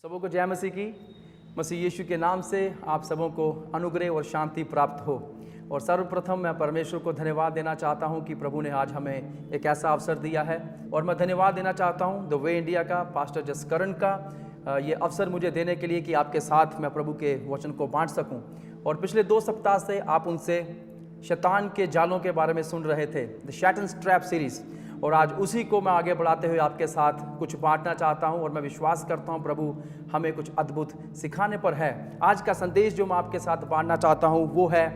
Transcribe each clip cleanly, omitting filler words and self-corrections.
सबों को जय मसीह की। मसीह यीशु के नाम से आप सबों को अनुग्रह और शांति प्राप्त हो। और सर्वप्रथम मैं परमेश्वर को धन्यवाद देना चाहता हूं कि प्रभु ने आज हमें एक ऐसा अवसर दिया है। और मैं धन्यवाद देना चाहता हूं द वे इंडिया का पास्टर जसकरण का ये अवसर मुझे देने के लिए कि आपके साथ मैं प्रभु के वचन को बांट सकूं। और पिछले 2 सप्ताह से आप उनसे शैतान के जालों के बारे में सुन रहे थे, द शैतान्स ट्रैप सीरीज। और आज उसी को मैं आगे बढ़ाते हुए आपके साथ कुछ बांटना चाहता हूं। और मैं विश्वास करता हूं प्रभु हमें कुछ अद्भुत सिखाने पर है। आज का संदेश जो मैं आपके साथ बांटना चाहता हूं वो है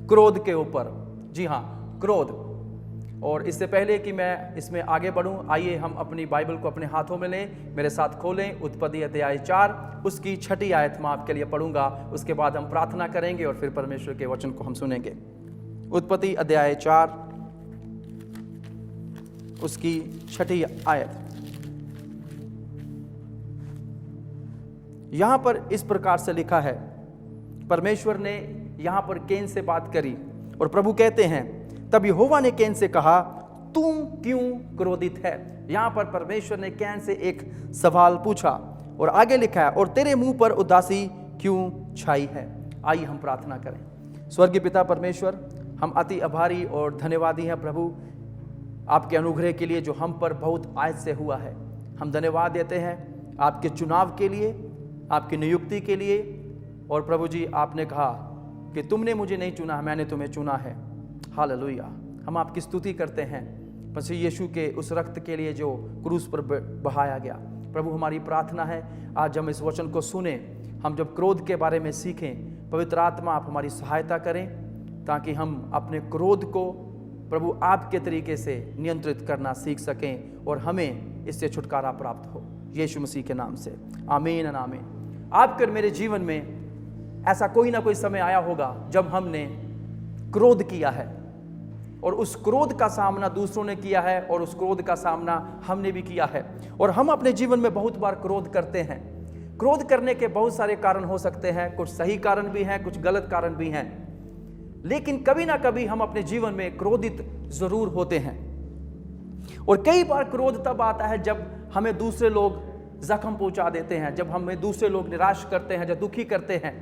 क्रोध के ऊपर। जी हाँ, क्रोध। और इससे पहले कि मैं इसमें आगे बढ़ूं, आइए हम अपनी बाइबल को अपने हाथों में लें, मेरे साथ खोलें। उत्पत्ति अध्याय 4 उसकी 6ठी आयत मैं आपके लिए पढ़ूंगा। उसके बाद हम प्रार्थना करेंगे और फिर परमेश्वर के वचन को हम सुनेंगे। उत्पत्ति अध्याय 4 उसकी 6ठी आयत। यहां पर इस प्रकार से लिखा है, परमेश्वर ने यहां पर कैन से बात करी और प्रभु कहते हैं, तब यहोवा ने कैन से कहा, तू क्यों क्रोधित है। यहां पर परमेश्वर ने कैन से एक सवाल पूछा और आगे लिखा है, और तेरे मुंह पर उदासी क्यों छाई है। आइए हम प्रार्थना करें। स्वर्गीय पिता परमेश्वर, हम अति आभारी और धन्यवादी हैं प्रभु आपके अनुग्रह के लिए जो हम पर बहुत आयत से हुआ है। हम धन्यवाद देते हैं आपके चुनाव के लिए, आपकी नियुक्ति के लिए। और प्रभु जी, आपने कहा कि तुमने मुझे नहीं चुना, मैंने तुम्हें चुना है। हालेलुया। हम आपकी स्तुति करते हैं मसीह यीशु के उस रक्त के लिए जो क्रूस पर बहाया गया। प्रभु, हमारी प्रार्थना है आज हम इस वचन को सुने, हम जब क्रोध के बारे में सीखें, पवित्र आत्मा आप हमारी सहायता करें ताकि हम अपने क्रोध को प्रभु आपके तरीके से नियंत्रित करना सीख सकें और हमें इससे छुटकारा प्राप्त हो, यीशु मसीह के नाम से, आमीन और आमीन। आपके और मेरे जीवन में ऐसा कोई ना कोई समय आया होगा जब हमने क्रोध किया है और उस क्रोध का सामना दूसरों ने किया है और उस क्रोध का सामना हमने भी किया है। और हम अपने जीवन में बहुत बार क्रोध करते हैं। क्रोध करने के बहुत सारे कारण हो सकते हैं, कुछ सही कारण भी हैं, कुछ गलत कारण भी हैं, लेकिन कभी ना कभी हम अपने जीवन में क्रोधित जरूर होते हैं। और कई बार क्रोध तब आता है जब हमें दूसरे लोग जख्म पहुंचा देते हैं, जब हमें दूसरे लोग निराश करते हैं, जब दुखी करते हैं,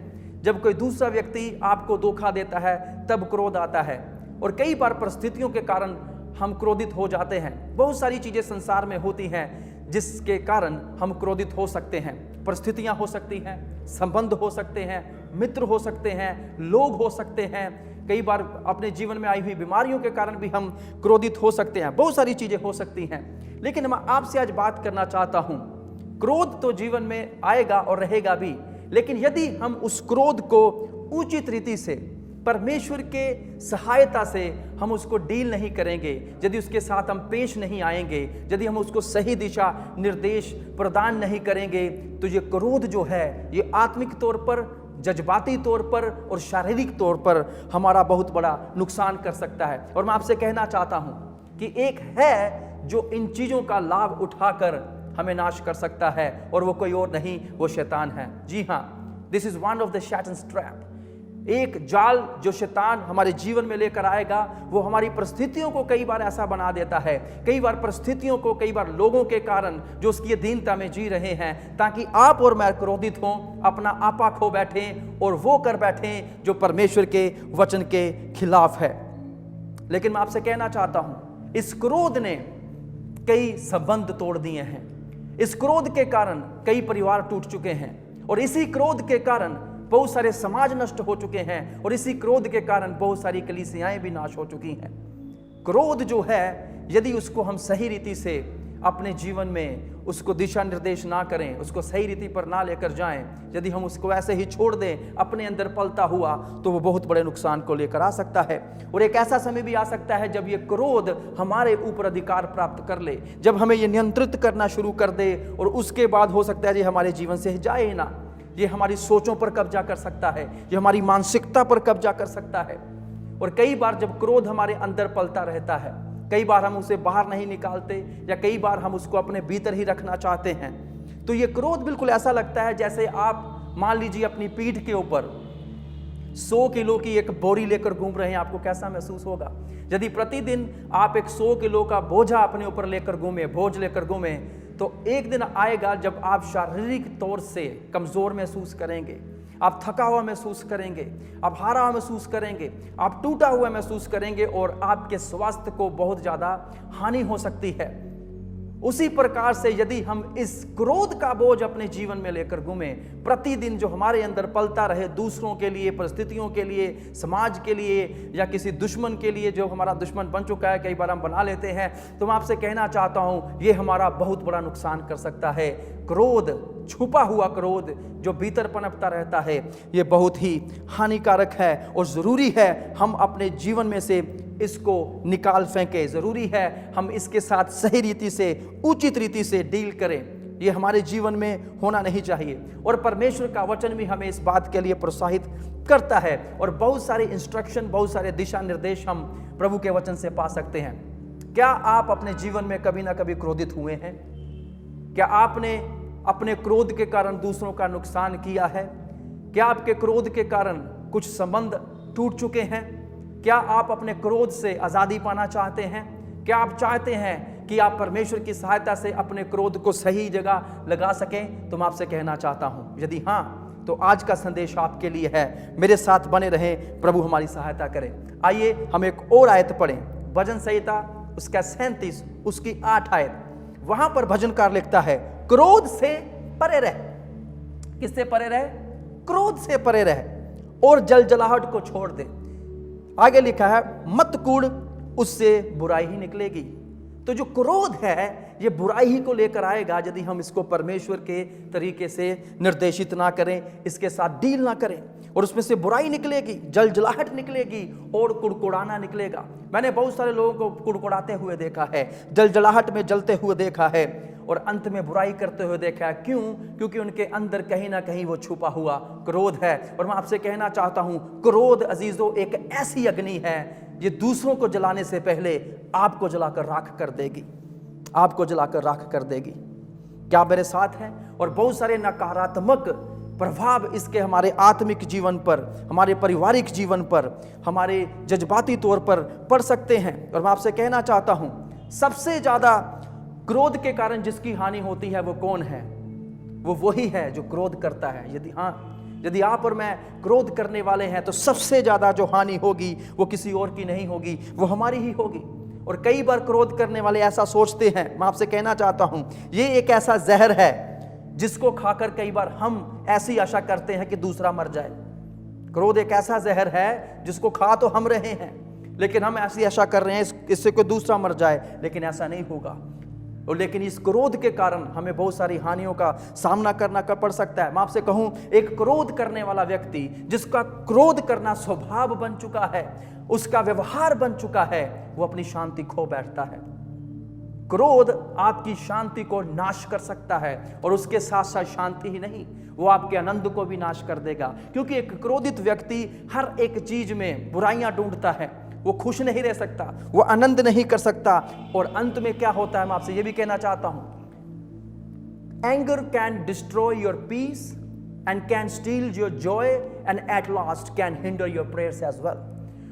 जब कोई दूसरा व्यक्ति आपको धोखा देता है, तब क्रोध आता है। और कई बार परिस्थितियों के कारण हम क्रोधित हो जाते हैं। बहुत सारी चीजें संसार में होती हैं जिसके कारण हम क्रोधित हो सकते हैं। परिस्थितियां हो सकती हैं, संबंध हो सकते हैं, मित्र हो सकते हैं, लोग हो सकते हैं। कई बार अपने जीवन में आई हुई बीमारियों के कारण भी हम क्रोधित हो सकते हैं। बहुत सारी चीजें हो सकती हैं। लेकिन मैं आपसे आज बात करना चाहता हूं, क्रोध तो जीवन में आएगा और रहेगा भी, लेकिन यदि हम उस क्रोध को उचित रीति से परमेश्वर के सहायता से हम उसको डील नहीं करेंगे, यदि उसके साथ हम पेश नहीं आएंगे, यदि हम उसको सही दिशा निर्देश प्रदान नहीं करेंगे, तो ये क्रोध जो है ये आत्मिक तौर पर, जज्बाती तौर पर और शारीरिक तौर पर हमारा बहुत बड़ा नुकसान कर सकता है। और मैं आपसे कहना चाहता हूं कि एक है जो इन चीजों का लाभ उठाकर हमें नाश कर सकता है, और वो कोई और नहीं, वो शैतान है। जी हां, this is one of the Shaitan's trap. एक जाल जो शैतान हमारे जीवन में लेकर आएगा, वो हमारी परिस्थितियों को कई बार ऐसा बना देता है, कई बार परिस्थितियों को, कई बार लोगों के कारण जो उसकी अधीनता में जी रहे हैं, ताकि आप और मैं क्रोधित हों, अपना आपा खो बैठें और वो कर बैठें जो परमेश्वर के वचन के खिलाफ है। लेकिन मैं आपसे कहना चाहता हूं, इस क्रोध ने कई संबंध तोड़ दिए हैं। इस क्रोध के कारण कई परिवार टूट चुके हैं, और इसी क्रोध के कारण बहुत सारे समाज नष्ट हो चुके हैं, और इसी क्रोध के कारण बहुत सारी कलीसियाएं भी नाश हो चुकी हैं। क्रोध जो है, यदि उसको हम सही रीति से अपने जीवन में उसको दिशा निर्देश ना करें, उसको सही रीति पर ना लेकर जाएं, यदि हम उसको ऐसे ही छोड़ दें अपने अंदर पलता हुआ, तो वो बहुत बड़े नुकसान को लेकर आ सकता है। और एक ऐसा समय भी आ सकता है जब ये क्रोध हमारे ऊपर अधिकार प्राप्त कर ले, जब हमें ये नियंत्रित करना शुरू कर दे, और उसके बाद हो सकता है ये हमारे जीवन से जाए ही ना। ये हमारी सोचों पर कब्जा कर सकता है, ये हमारी मानसिकता पर कब्जा कर सकता है। और कई बार जब क्रोध हमारे अंदर पलता रहता है, कई बार हम उसे बाहर नहीं निकालते, या कई बार हम उसको अपने भीतर ही रखना चाहते हैं, तो ये क्रोध बिल्कुल ऐसा लगता है जैसे आप मान लीजिए अपनी पीठ के ऊपर 100 किलो की एक बोरी लेकर घूम रहे हैं। आपको कैसा महसूस होगा यदि प्रतिदिन आप एक 100 किलो का बोझा अपने ऊपर लेकर घूमे, बोझ लेकर घूमे, तो एक दिन आएगा जब आप शारीरिक तौर से कमज़ोर महसूस करेंगे, आप थका हुआ महसूस करेंगे, आप हारा हुआ महसूस करेंगे, आप टूटा हुआ महसूस करेंगे और आपके स्वास्थ्य को बहुत ज़्यादा हानि हो सकती है। उसी प्रकार से यदि हम इस क्रोध का बोझ अपने जीवन में लेकर घूमें, प्रतिदिन जो हमारे अंदर पलता रहे, दूसरों के लिए, परिस्थितियों के लिए, समाज के लिए या किसी दुश्मन के लिए जो हमारा दुश्मन बन चुका है, कई बार हम बना लेते हैं, तो मैं आपसे कहना चाहता हूं ये हमारा बहुत बड़ा नुकसान कर सकता है। क्रोध, छुपा हुआ क्रोध जो भीतर पनपता रहता है, ये बहुत ही हानिकारक है और ज़रूरी है हम अपने जीवन में से इसको निकाल फेंके। ज़रूरी है हम इसके साथ सही रीति से, उचित रीति से डील करें। ये हमारे जीवन में होना नहीं चाहिए और परमेश्वर का वचन भी हमें इस बात के लिए प्रोत्साहित करता है और बहुत सारे इंस्ट्रक्शन, बहुत सारे दिशा निर्देश हम प्रभु के वचन से पा सकते हैं। क्या आप अपने जीवन में कभी ना कभी क्रोधित हुए हैं? क्या आपने अपने क्रोध के कारण दूसरों का नुकसान किया है? क्या आपके क्रोध के कारण कुछ संबंध टूट चुके हैं? क्या आप अपने क्रोध से आज़ादी पाना चाहते हैं? क्या आप चाहते हैं कि आप परमेश्वर की सहायता से अपने क्रोध को सही जगह लगा सकें? तो मैं आपसे कहना चाहता हूं, यदि हाँ, तो आज का संदेश आपके लिए है। मेरे साथ बने रहें, प्रभु हमारी सहायता करें। आइए हम एक और आयत पढ़ें, भजन संहिता उसका 37 उसकी 8 आयत। वहां पर भजनकार लिखता है, क्रोध से परे रह। किससे परे रह? क्रोध से परे रह और जलजलाहट को छोड़ दे। आगे लिखा है, मत कूड़, उससे बुराई ही निकलेगी। तो जो क्रोध है ये बुराई ही को लेकर आएगा यदि हम इसको परमेश्वर के तरीके से निर्देशित ना करें, इसके साथ डील ना करें, और उसमें से बुराई निकलेगी, जलजलाहट निकलेगी और कुड़कुड़ाना निकलेगा। मैंने बहुत सारे लोगों को कुड़कुड़ाते हुए देखा है, जलजलाहट में जलते हुए देखा है और अंत में बुराई करते हुए देखा है। क्यों? क्योंकि उनके अंदर कहीं ना कहीं वो छुपा हुआ क्रोध है। और मैं आपसे कहना चाहता हूं, क्रोध अजीजों एक ऐसी अग्नि है, ये दूसरों को जलाने से पहले आपको जलाकर राख कर देगी, आपको जलाकर राख कर देगी। क्या मेरे साथ है? और बहुत सारे नकारात्मक प्रभाव इसके हमारे आत्मिक जीवन पर, हमारे पारिवारिक जीवन पर, हमारे जज्बाती तौर पर पड़ सकते हैं। और मैं आपसे कहना चाहता हूं, सबसे ज्यादा क्रोध के कारण जिसकी हानि होती है वो कौन है? वो वही है जो क्रोध करता है। यदि आप और मैं क्रोध करने वाले हैं तो सबसे ज्यादा जो हानि होगी वो किसी और की नहीं होगी, वो हमारी ही होगी। और कई बार क्रोध करने वाले ऐसा सोचते हैं, मैं आपसे कहना चाहता हूं, ये एक ऐसा जहर है जिसको खाकर कई बार हम ऐसी आशा करते हैं कि दूसरा मर जाए। क्रोध एक ऐसा जहर है जिसको खा तो हम रहे हैं, लेकिन हम ऐसी आशा कर रहे हैं इससे कोई दूसरा मर जाए, लेकिन ऐसा नहीं होगा। और लेकिन इस क्रोध के कारण हमें बहुत सारी हानियों का सामना करना पड़ सकता है। मैं आपसे कहूं, एक क्रोध करने वाला व्यक्ति, जिसका क्रोध करना स्वभाव बन चुका है, उसका व्यवहार बन चुका है, वो अपनी शांति खो बैठता है। क्रोध आपकी शांति को नाश कर सकता है और उसके साथ साथ शांति ही नहीं, वो आपके आनंद को भी नाश कर देगा। क्योंकि एक क्रोधित व्यक्ति हर एक चीज में बुराइयां ढूंढता है, वो खुश नहीं रह सकता, वो आनंद नहीं कर सकता। और अंत में क्या होता है, मैं आपसे ये भी कहना चाहता हूं, anger can destroy your peace and can steal your joy and at last can hinder your prayers as well.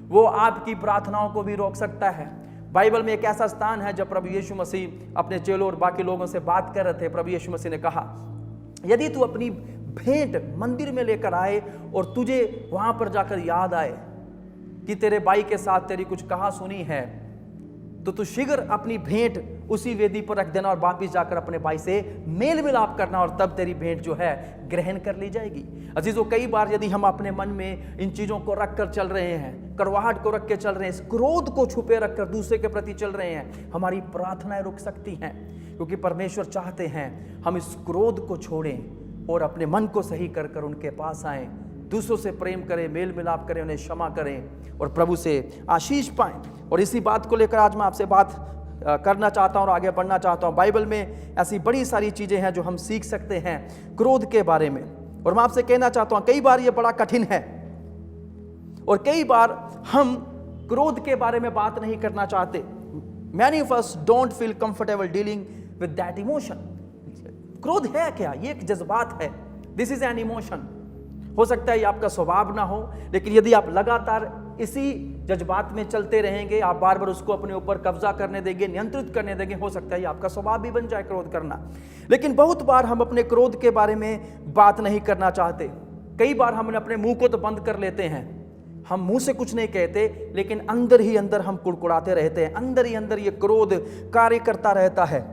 वो आपकी प्रार्थनाओं को भी रोक सकता है। बाइबल में एक ऐसा स्थान है जब प्रभु यीशु मसीह अपने चेलों और बाकी लोगों से बात कर रहे थे। प्रभु यीशु मसीह ने कहा, यदि तू अपनी भेंट मंदिर में लेकर आए और तुझे वहां पर जाकर याद आए कि तेरे भाई के साथ तेरी कुछ कहा सुनी है, तो तू शीघ्र अपनी भेंट उसी वेदी पर रख देना और वापिस जाकर अपने भाई से मेल मिलाप करना, और तब तेरी भेंट जो है ग्रहण कर ली जाएगी। अजीजों, कई बार यदि हम अपने मन में इन चीजों को रख कर चल रहे हैं, कड़वाहट को रख के चल रहे हैं, इस क्रोध को छुपे रखकर दूसरे के प्रति चल रहे हैं, हमारी प्रार्थनाएं रुक सकती हैं। क्योंकि परमेश्वर चाहते हैं हम इस क्रोध को छोड़ें और अपने मन को सही कर कर उनके पास आएं, दूसरों से प्रेम करें, मेल मिलाप करें, उन्हें क्षमा करें और प्रभु से आशीष पाएं। और इसी बात को लेकर आज मैं आपसे बात करना चाहता हूं और आगे बढ़ना चाहता हूं। बाइबल में ऐसी बड़ी सारी चीजें हैं जो हम सीख सकते हैं क्रोध के बारे में। और मैं आपसे कहना चाहता हूं, कई बार ये बड़ा कठिन है और कई बार हम क्रोध के बारे में बात नहीं करना चाहते। Many of us don't feel comfortable dealing with that emotion. क्रोध है क्या? ये एक जज्बात है। This is an emotion. हो सकता है ये आपका स्वभाव ना हो, लेकिन यदि आप लगातार इसी जज्बात में चलते रहेंगे, आप बार बार उसको अपने ऊपर कब्जा करने देंगे, नियंत्रित करने देंगे, हो सकता है आपका स्वभाव भी बन जाए क्रोध करना। लेकिन बहुत बार हम अपने क्रोध के बारे में बात नहीं करना चाहते। कई बार हम अपने मुंह को तो बंद कर लेते हैं, हम मुंह से कुछ नहीं कहते, लेकिन अंदर ही अंदर हम कुड़कुड़ाते रहते हैं, अंदर ही अंदर ये क्रोध कार्य करता रहता है।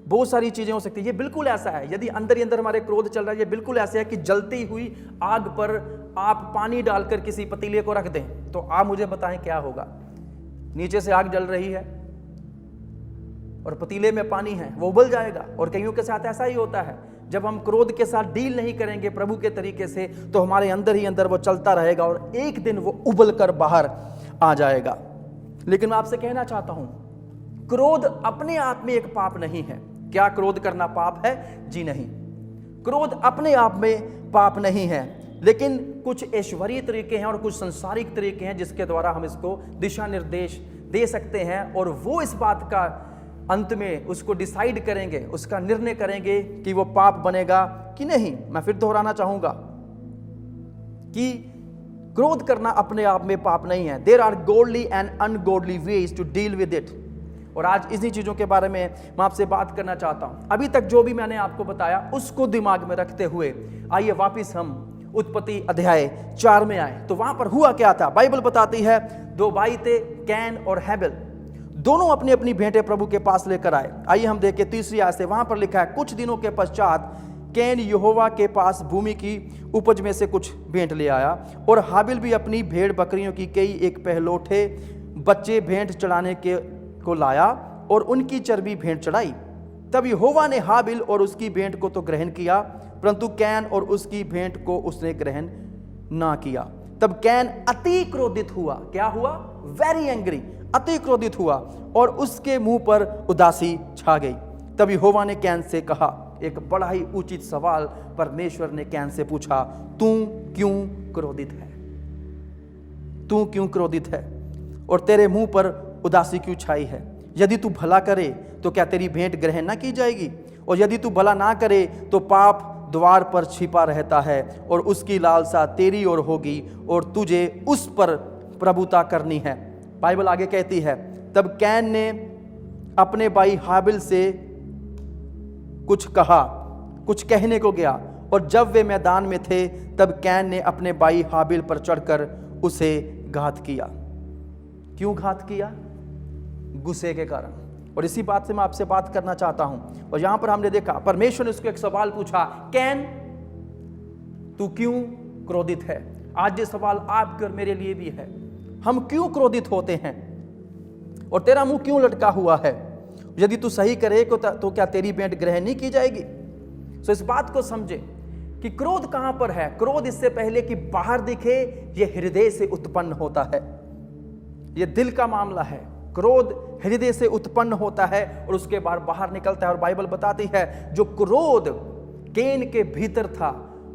बहुत सारी चीजें हो सकती है, ये बिल्कुल ऐसा है, यदि अंदर ही अंदर हमारे क्रोध चल रहा है, ये बिल्कुल ऐसा है कि जलती हुई आग पर आप पानी डालकर किसी पतीले को रख दें, तो आप मुझे बताएं क्या होगा। नीचे से आग जल रही है और पतीले में पानी है, वो उबल जाएगा। और कईयों के साथ ऐसा ही होता है, जब हम क्रोध के साथ डील नहीं करेंगे प्रभु के तरीके से, तो हमारे अंदर ही अंदर वो चलता रहेगा और एक दिन वो उबल कर बाहर आ जाएगा। लेकिन मैं आपसे कहना चाहता हूं, क्रोध अपने आप में एक पाप नहीं है। क्या क्रोध करना पाप है? जी नहीं, क्रोध अपने आप में पाप नहीं है, लेकिन कुछ ऐश्वर्य तरीके हैं और कुछ संसारिक तरीके हैं जिसके द्वारा हम इसको दिशा निर्देश दे सकते हैं, और वो इस बात का अंत में उसको डिसाइड करेंगे, उसका निर्णय करेंगे कि वो पाप बनेगा कि नहीं। मैं फिर दोहराना चाहूंगा कि क्रोध करना अपने आप में पाप नहीं है। There are godly and ungodly ways to deal with it. और आज इन्हीं चीजों के बारे में मैं आपसे बात करना चाहता हूं। अभी तक जो भी मैंने आपको बताया उसको दिमाग में रखते हुए आइए वापिस हम उत्पत्ति अध्याय 4 में आए। तो वहां पर हुआ क्या था? बाइबल बताती है 2 भाई थे, कैन और हैबेल, दोनों अपनी अपनी भेंटें प्रभु के पास लेकर आए। आइए हम देखें 3 आयत से, वहां पर लिखा है, कुछ दिनों के पश्चात कैन यहोवा के पास भूमि की उपज में से कुछ भेंट ले आया, और हाबिल भी अपनी भेड़ बकरियों की कई एक पहलोठे बच्चे भेंट चढ़ाने को लाया और उनकी चर्बी भेंट चढ़ाई। तब यहोवा ने हाबिल और उसकी भेंट को तो ग्रहण किया, परंतु कैन और उसकी भेंट को उसने ग्रहण ना किया। तब कैन अति क्रोधित हुआ। क्या हुआ? वेरी एंग्री, अति क्रोधित हुआ, और उसके मुंह पर उदासी छा गई। तब यहोवा ने कैन से कहा, एक बड़ा ही उचित सवाल परमेश्वर ने कैन से पूछा, तू क्यों क्रोधित है? तू क्यों क्रोधित है और तेरे मुंह पर उदासी क्यों छाई है? यदि तू भला करे तो क्या तेरी भेंट ग्रहण ना की जाएगी? और यदि तू भला ना करे तो पाप द्वार पर छिपा रहता है और उसकी लालसा तेरी ओर होगी और तुझे उस पर प्रभुता करनी है। बाइबल आगे कहती है, तब कैन ने अपने भाई हाबिल से कुछ कहा, कुछ कहने को गया, और जब वे मैदान में थे तब कैन ने अपने भाई हाबिल पर चढ़कर उसे घात किया। क्यों घात किया? गुस्से के कारण। और इसी बात से मैं आपसे बात करना चाहता हूं। और यहां पर हमने देखा परमेश्वर ने उसको एक सवाल पूछा, कैन तू क्यों क्रोधित है? आज ये सवाल आपके और मेरे लिए भी है। हम क्यों क्रोधित होते हैं और तेरा मुंह क्यों लटका हुआ है? यदि तू सही करे तो क्या तेरी भेंट ग्रहण नहीं की जाएगी? तो इस बात को समझे कि क्रोध कहां पर है। क्रोध इससे पहले कि बाहर दिखे, यह हृदय से उत्पन्न होता है, यह दिल का मामला है। क्रोध हृदय से उत्पन्न होता है और उसके बाद बाहर निकलता है। और बाइबल बताती है जो क्रोध कैन के भीतर था,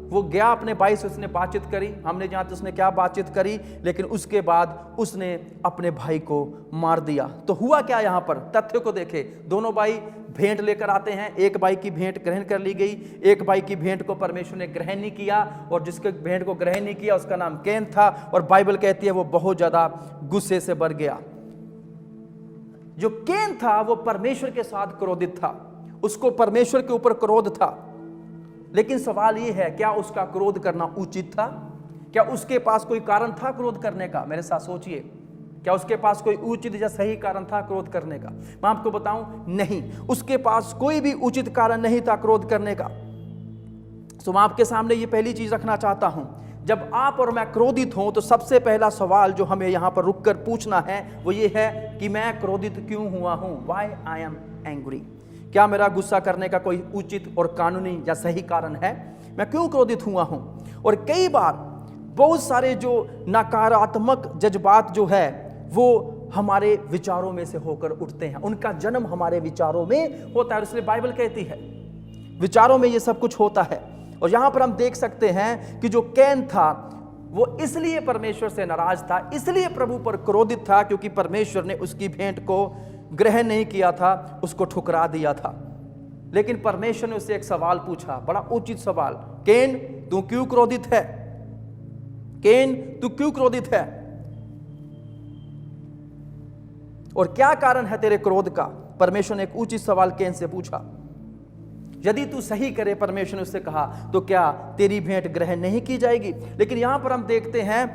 वो गया अपने भाई से, उसने बातचीत करी, हमने जानते उसने क्या बातचीत करी, लेकिन उसके बाद उसने अपने भाई को मार दिया। तो हुआ क्या? यहां पर तथ्य को देखे, दोनों भाई भेंट लेकर आते हैं। एक भाई की भेंट ग्रहण कर ली गई, एक भाई की भेंट को परमेश्वर ने ग्रहण नहीं किया, और जिसके भेंट को ग्रहण नहीं किया उसका नाम कैन था। और बाइबल कहती है वो बहुत ज्यादा गुस्से से भर गया। जो कैन था वो परमेश्वर के साथ क्रोधित था, उसको परमेश्वर के ऊपर क्रोध था। लेकिन सवाल यह है, क्या उसका क्रोध करना उचित था? क्या उसके पास कोई कारण था क्रोध करने का? मेरे साथ सोचिए, क्या उसके पास कोई उचित या सही कारण था क्रोध करने का? मैं आपको बताऊं, नहीं, उसके पास कोई भी उचित कारण नहीं था क्रोध करने का। तो मैं आपके सामने ये पहली चीज रखना चाहता हूं, जब आप और मैं क्रोधित हों तो सबसे पहला सवाल जो हमें यहां पर रुककर पूछना है वो ये है कि मैं क्रोधित क्यों हुआ हूं? Why I am angry? क्या मेरा गुस्सा करने का कोई उचित और कानूनी या सही कारण है? मैं क्यों क्रोधित हुआ हूं? और कई बार बहुत सारे जो नकारात्मक जज्बात जो है वो हमारे विचारों में से होकर उठते हैं, उनका जन्म हमारे विचारों में होता है। इसलिए बाइबल कहती है विचारों में ये सब कुछ होता है। और यहां पर हम देख सकते हैं कि जो कैन था वो इसलिए परमेश्वर से नाराज था, इसलिए प्रभु पर क्रोधित था क्योंकि परमेश्वर ने उसकी भेंट को ग्रहण नहीं किया था, उसको ठुकरा दिया था। लेकिन परमेश्वर ने उससे एक सवाल पूछा, बड़ा उचित सवाल, कैन तू क्यों क्रोधित है? कैन तू क्यों क्रोधित है? और क्या कारण है तेरे क्रोध का? परमेश्वर ने एक उचित सवाल कैन से पूछा। यदि तू सही करे, परमेश्वर ने उससे कहा, तो क्या तेरी भेंट ग्रहण नहीं की जाएगी? लेकिन यहां पर हम देखते हैं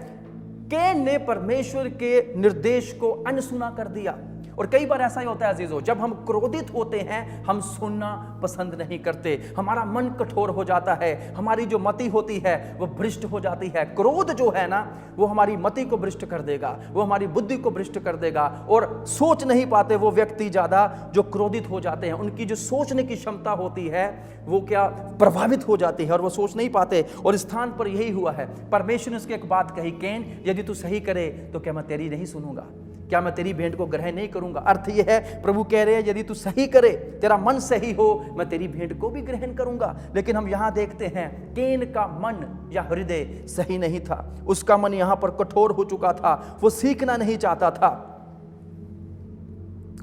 कैन ने परमेश्वर के निर्देश को अनसुना कर दिया। और कई बार ऐसा ही होता है अजीजों, जब हम क्रोधित होते हैं हम सुनना पसंद नहीं करते, हमारा मन कठोर हो जाता है, हमारी जो मति होती है वो भ्रष्ट हो जाती है। क्रोध जो है ना, वो हमारी मति को भ्रष्ट कर देगा, वो हमारी बुद्धि को भ्रष्ट कर देगा, और सोच नहीं पाते वो व्यक्ति ज्यादा जो क्रोधित हो जाते हैं, उनकी जो सोचने की क्षमता होती है वो क्या प्रभावित हो जाती है और वो सोच नहीं पाते। और इस स्थान पर यही हुआ है। परमेश्वर ने उसकी एक बात कही, कैन यदि तू सही करे तो क्या मैं तेरी नहीं सुनूंगा? क्या मैं तेरी भेंट को ग्रहण नहीं करूंगा? अर्थ यह है, प्रभु कह रहे हैं यदि तू सही करे, तेरा मन सही हो, मैं तेरी भेंट को भी ग्रहण करूंगा। लेकिन हम यहां देखते हैं कैन का मन या हृदय सही नहीं था, उसका मन यहां पर कठोर हो चुका था, वो सीखना नहीं चाहता था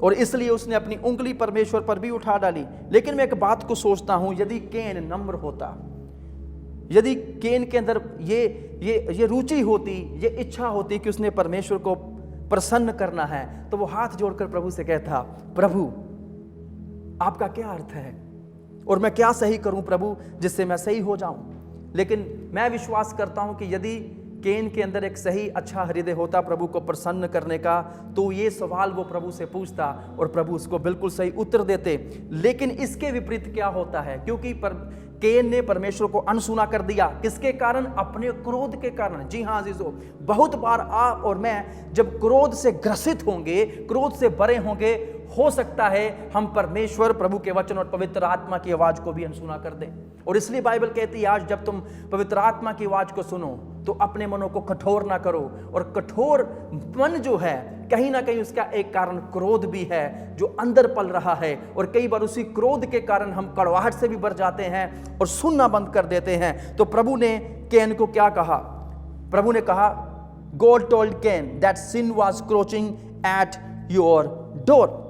और इसलिए उसने अपनी उंगली परमेश्वर पर भी उठा डाली। लेकिन मैं एक बात को सोचता हूं, यदि कैन नम्र होता, यदि कैन के अंदर ये रुचि होती, ये इच्छा होती कि उसने परमेश्वर को प्रसन्न करना है, तो वो हाथ जोड़कर प्रभु से कहता, प्रभु आपका क्या अर्थ है और मैं क्या सही करूं प्रभु जिससे मैं सही हो जाऊं। लेकिन मैं विश्वास करता हूं कि यदि कैन के अंदर एक सही अच्छा हृदय होता प्रभु को प्रसन्न करने का, तो ये सवाल वो प्रभु से पूछता और प्रभु उसको बिल्कुल सही उत्तर देते। लेकिन इसके विपरीत क्या होता है, क्योंकि कैन ने परमेश्वर को अनसुना कर दिया। किसके कारण? अपने क्रोध के कारण। जी हाँ अजीजों, बहुत बार आप और मैं जब क्रोध से ग्रसित होंगे, क्रोध से भरे होंगे, हो सकता है हम परमेश्वर, प्रभु के वचन और पवित्र आत्मा की आवाज को भी अनसुना कर दें। और इसलिए बाइबल कहती है, आज जब तुम पवित्र आत्मा की आवाज को सुनो तो अपने मनों को कठोर ना करो। और कठोर मन जो है, कहीं ना कहीं उसका एक कारण क्रोध भी है जो अंदर पल रहा है। और कई बार उसी क्रोध के कारण हम कड़वाहट से भी भर जाते हैं और सुनना बंद कर देते हैं। तो प्रभु ने कैन को क्या कहा? प्रभु ने कहा, God told Cain that sin was crouching at your door.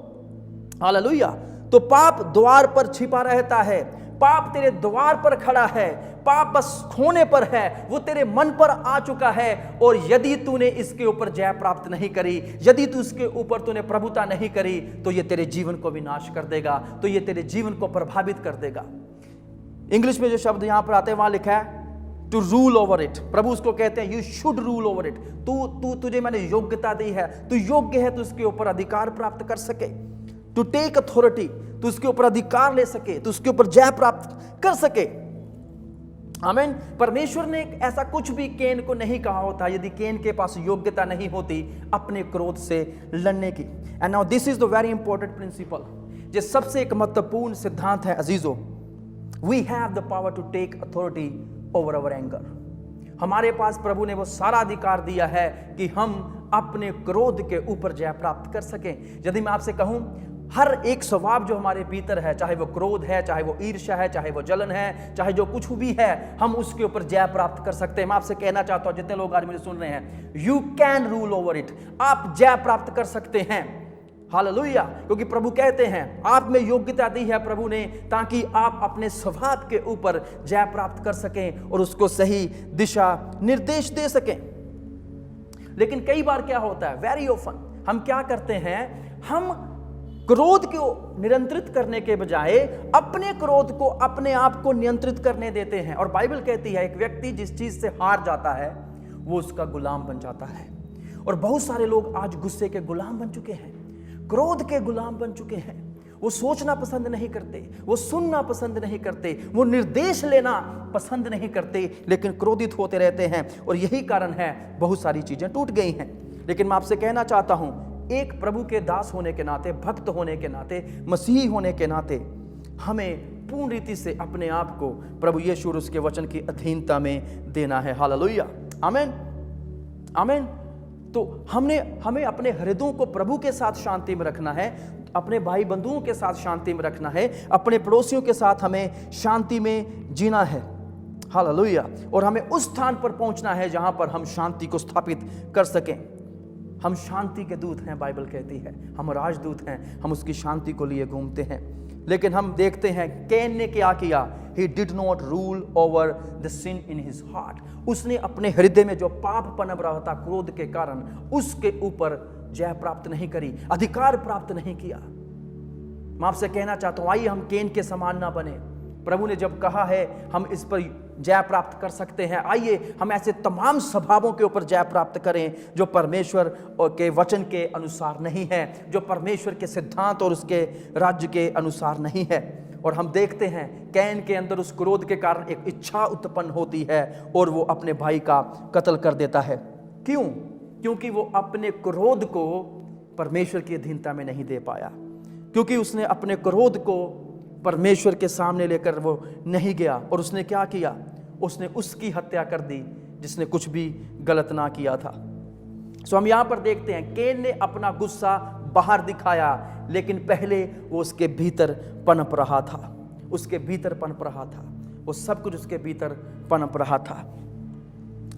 Hallelujah. तो पाप द्वार पर छिपा रहता है, पाप तेरे द्वार पर खड़ा है, पाप बस खोने पर है, वो तेरे मन पर आ चुका है। और यदि तूने इसके ऊपर जय प्राप्त नहीं करी, यदि तू इसके ऊपर तूने प्रभुता नहीं करी, तो ये तेरे जीवन को विनाश कर देगा, तो ये तेरे जीवन को प्रभावित कर देगा। इंग्लिश में जो शब्द यहां पर आते हैं वहां लिखा है टू रूल ओवर इट। प्रभु उसको कहते हैं you should rule over it. तुझे मैंने योग्यता दी है, तू योग्य है, तू इसके ऊपर अधिकार प्राप्त कर सके, टू टेक अथॉरिटी, तू उसके ऊपर अधिकार ले सके, तू उसके ऊपर जय प्राप्त कर सके। आमीन। परमेश्वर ने ऐसा कुछ भी कैन को नहीं कहा होता यदि कैन के पास योग्यता नहीं होती अपने क्रोध से लड़ने की। And now this is the very important principle. ये सबसे एक महत्वपूर्ण सिद्धांत है अजीजों। We have the power to take authority over our anger. हमारे पास प्रभु ने वो सारा अधिकार दिया है कि हम अपने क्रोध के ऊपर जय प्राप्त कर सकें। यदि मैं आपसे कहूं, हर एक स्वभाव जो हमारे भीतर है, चाहे वो क्रोध है, चाहे वो ईर्ष्या है, चाहे वो जलन है, चाहे जो कुछ भी है, हम उसके ऊपर जय प्राप्त कर सकते हैं। मैं आपसे कहना चाहता हूं, जितने लोग आज मुझे सुन रहे हैं, you can rule over it. आप जय प्राप्त कर सकते हैं। हालेलुया। क्योंकि प्रभु कहते हैं आप में योग्यता दी है प्रभु ने, ताकि आप अपने स्वभाव के ऊपर जय प्राप्त कर सकें और उसको सही दिशा निर्देश दे सकें। लेकिन कई बार क्या होता है, वेरी ऑफन हम क्या करते हैं, हम क्रोध को नियंत्रित करने के बजाय अपने क्रोध को, अपने आप को नियंत्रित करने देते हैं। और बाइबल कहती है एक व्यक्ति जिस चीज से हार जाता है वो उसका गुलाम बन जाता है। और बहुत सारे लोग आज गुस्से के गुलाम बन चुके हैं, क्रोध के गुलाम बन चुके हैं। वो सोचना पसंद नहीं करते, वो सुनना पसंद नहीं करते, वो निर्देश लेना पसंद नहीं करते, लेकिन क्रोधित होते रहते हैं। और यही कारण है बहुत सारी चीजें टूट गई हैं। लेकिन मैं आपसे कहना चाहता हूं, एक प्रभु के दास होने के नाते, भक्त होने के नाते, मसीही होने के नाते हमें पूर्ण रीति से अपने आप को प्रभु यीशु और उसके वचन की अधीनता में देना है। हालेलुया। आमीन। आमीन। तो हमें अपने हृदयों को प्रभु के साथ शांति में रखना है, अपने भाई बंधुओं के साथ शांति में रखना है, अपने पड़ोसियों के साथ हमें शांति में जीना है। हालेलुया। और हमें उस स्थान पर पहुंचना है जहां पर हम शांति को स्थापित कर सकें। हम शांति के दूत हैं, बाइबल कहती है, हम राजदूत हैं, हम उसकी शांति को लिए घूमते हैं। लेकिन हम देखते हैं कैन ने क्या किया, He did not rule over the sin in his heart. उसने अपने हृदय में जो पाप पनप रहा था क्रोध के कारण, उसके ऊपर जय प्राप्त नहीं करी, अधिकार प्राप्त नहीं किया। मैं आपसे कहना चाहता हूं, आइए हम कैन के समान ना बने। प्रभु ने जब कहा है हम इस पर जय प्राप्त कर सकते हैं, आइए हम ऐसे तमाम स्वभावों के ऊपर जय प्राप्त करें जो परमेश्वर के वचन के अनुसार नहीं है, जो परमेश्वर के सिद्धांत और उसके राज्य के अनुसार नहीं है। और हम देखते हैं कैन के अंदर उस क्रोध के कारण एक इच्छा उत्पन्न होती है और वो अपने भाई का कत्ल कर देता है। क्यों? क्योंकि वो अपने क्रोध को परमेश्वर की अधीनता में नहीं दे पाया, क्योंकि उसने अपने क्रोध को परमेश्वर के सामने लेकर वो नहीं गया। और उसने क्या किया? उसने उसकी हत्या कर दी जिसने कुछ भी गलत ना किया था। सो हम यहां पर देखते हैं कैन ने अपना गुस्सा बाहर दिखाया, लेकिन पहले वो उसके भीतर पनप रहा था, उसके भीतर पनप रहा था, वो सब कुछ उसके भीतर पनप रहा था।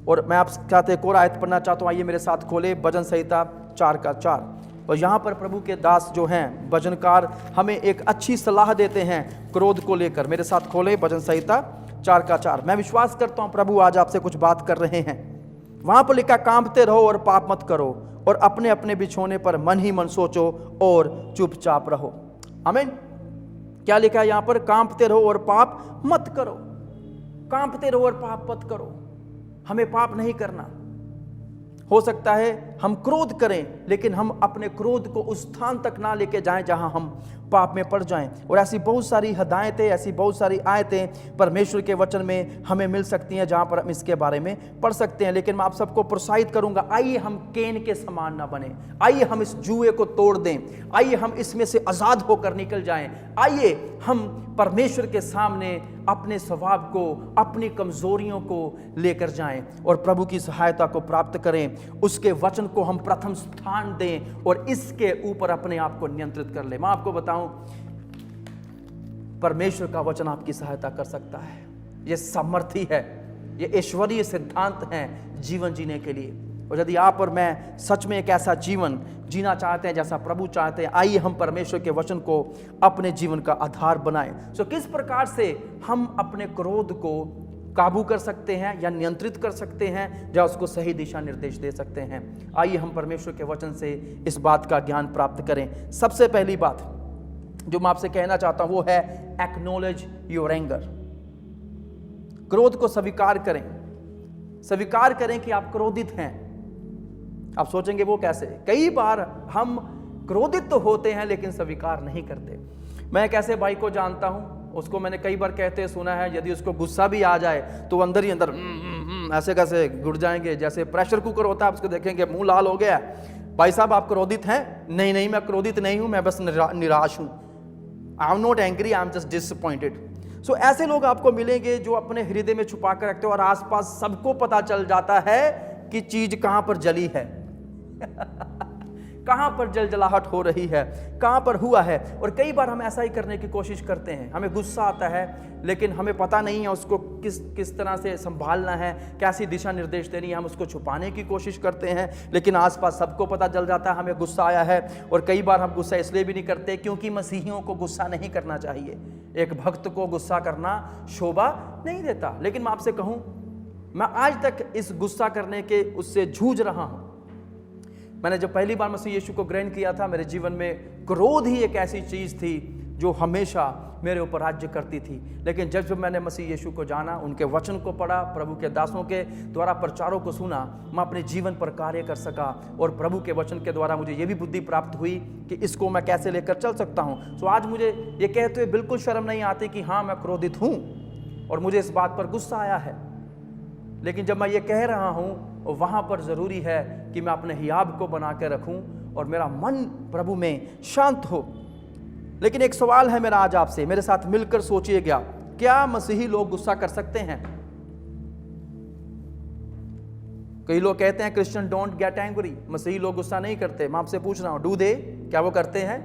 और मैं आपके साथ एक और आयत पढ़ना चाहता हूं, आइए मेरे साथ खोले भजन संहिता 4:4। और यहाँ पर प्रभु के दास जो हैं भजनकार हमें एक अच्छी सलाह देते हैं क्रोध को लेकर। मेरे साथ खोले भजन संहिता 4:4। मैं विश्वास करता हूँ प्रभु आज आपसे कुछ बात कर रहे हैं। वहाँ पर लिखा, कांपते रहो और पाप मत करो, और अपने अपने बिछोने पर मन ही मन सोचो और चुपचाप रहो। आमीन। क्या लिखा है यहाँ पर? कांपते रहो और पाप मत करो। कांपते रहो और पाप मत करो। हमें पाप नहीं करना। हो सकता है हम क्रोध करें, लेकिन हम अपने क्रोध को उस स्थान तक ना लेके जाएं जहां हम पाप में पड़ जाएं। और ऐसी बहुत सारी हिदायतें, ऐसी बहुत सारी आयतें परमेश्वर के वचन में हमें मिल सकती हैं जहां पर हम इसके बारे में पढ़ सकते हैं। लेकिन मैं आप सबको प्रोत्साहित करूंगा, आइए हम कैन के समान ना बने, आइए हम इस जुए को तोड़ दें, आइए हम इसमें से आजाद होकर निकल जाएं, आइए हम परमेश्वर के सामने अपने स्वभाव को, अपनी कमजोरियों को लेकर जाएं और प्रभु की सहायता को प्राप्त करें। उसके वचन को हम प्रथम स्थान दें और इसके ऊपर अपने आप को नियंत्रित कर लें। मैं आपको बताऊं, परमेश्वर का वचन आपकी सहायता कर सकता है। यह सामर्थी है, यह ईश्वरीय सिद्धांत है जीवन जीने के लिए। और यदि आप और मैं सच में एक ऐसा जीवन जीना चाहते हैं जैसा प्रभु चाहते हैं, आइए हम परमेश्वर के वचन को अपने जीवन का आधार बनाएं। सो किस प्रकार से हम अपने क्रोध को काबू कर सकते हैं या नियंत्रित कर सकते हैं, या उसको सही दिशा निर्देश दे सकते हैं। आइए हम परमेश्वर के वचन से इस बात का ज्ञान प्राप्त करें। सबसे पहली बात जो मैं आपसे कहना चाहता हूं वो है एक्नॉलेज योर एंगर। क्रोध को स्वीकार करें, स्वीकार करें कि आप क्रोधित हैं। आप सोचेंगे वो कैसे? कई बार हम क्रोधित तो होते हैं लेकिन स्वीकार नहीं करते। मैं एक ऐसे भाई को जानता हूं, उसको मैंने कई बार कहते सुना है, यदि उसको गुस्सा भी आ जाए तो अंदर ही अंदर ऐसे कैसे घुट जाएंगे, जैसे प्रेशर कुकर होता है, उसको देखेंगे मुंह लाल हो गया। भाई साहब आप क्रोधित हैं? नहीं नहीं, मैं क्रोधित नहीं हूं, मैं बस निराश हूं। I am not angry, I am just disappointed. So ऐसे लोग आपको मिलेंगे जो अपने हृदय में छुपा कर रखते हो और आसपास सबको पता चल जाता है कि चीज कहां पर जली है कहां पर जलजलाहट हो रही है, कहां पर हुआ है। और कई बार हम ऐसा ही करने की कोशिश करते हैं। हमें गुस्सा आता है लेकिन हमें पता नहीं है उसको किस तरह से संभालना है, कैसी दिशा निर्देश देनी है। हम उसको छुपाने की कोशिश करते हैं, लेकिन आसपास सबको पता चल जाता है हमें गुस्सा आया है। और कई बार हम गुस्सा इसलिए भी नहीं करते क्योंकि मसीहियों को गुस्सा नहीं करना चाहिए। एक भक्त को गुस्सा करना शोभा नहीं देता। लेकिन मैं आपसे कहूं, मैं आज तक इस गुस्सा करने के उससे जूझ रहा हूं। मैंने जब पहली बार मसीह यीशु को ग्रहण किया था, मेरे जीवन में क्रोध ही एक ऐसी चीज थी जो हमेशा मेरे ऊपर राज्य करती थी। लेकिन जब मैंने मसीह यीशु को जाना, उनके वचन को पढ़ा, प्रभु के दासों के द्वारा प्रचारों को सुना, मैं अपने जीवन पर कार्य कर सका। और प्रभु के वचन के द्वारा मुझे ये भी बुद्धि प्राप्त हुई कि इसको मैं कैसे लेकर चल सकता हूँ। तो आज मुझे ये कहते हुए बिल्कुल शर्म नहीं आती कि हाँ मैं क्रोधित हूँ और मुझे इस बात पर गुस्सा आया है। लेकिन जब मैं ये कह रहा हूँ, वहां पर जरूरी है कि मैं अपने हियाब को बना के रखूं और मेरा मन प्रभु में शांत हो। लेकिन एक सवाल है मेरा आज आपसे, मेरे साथ मिलकर सोचिएगा, क्या मसीही लोग गुस्सा कर सकते हैं? कई लोग कहते हैं क्रिश्चियन डोंट गेट एंग्री, मसीही लोग गुस्सा नहीं करते। मैं आपसे पूछ रहा हूं, डू दे? क्या वो करते हैं?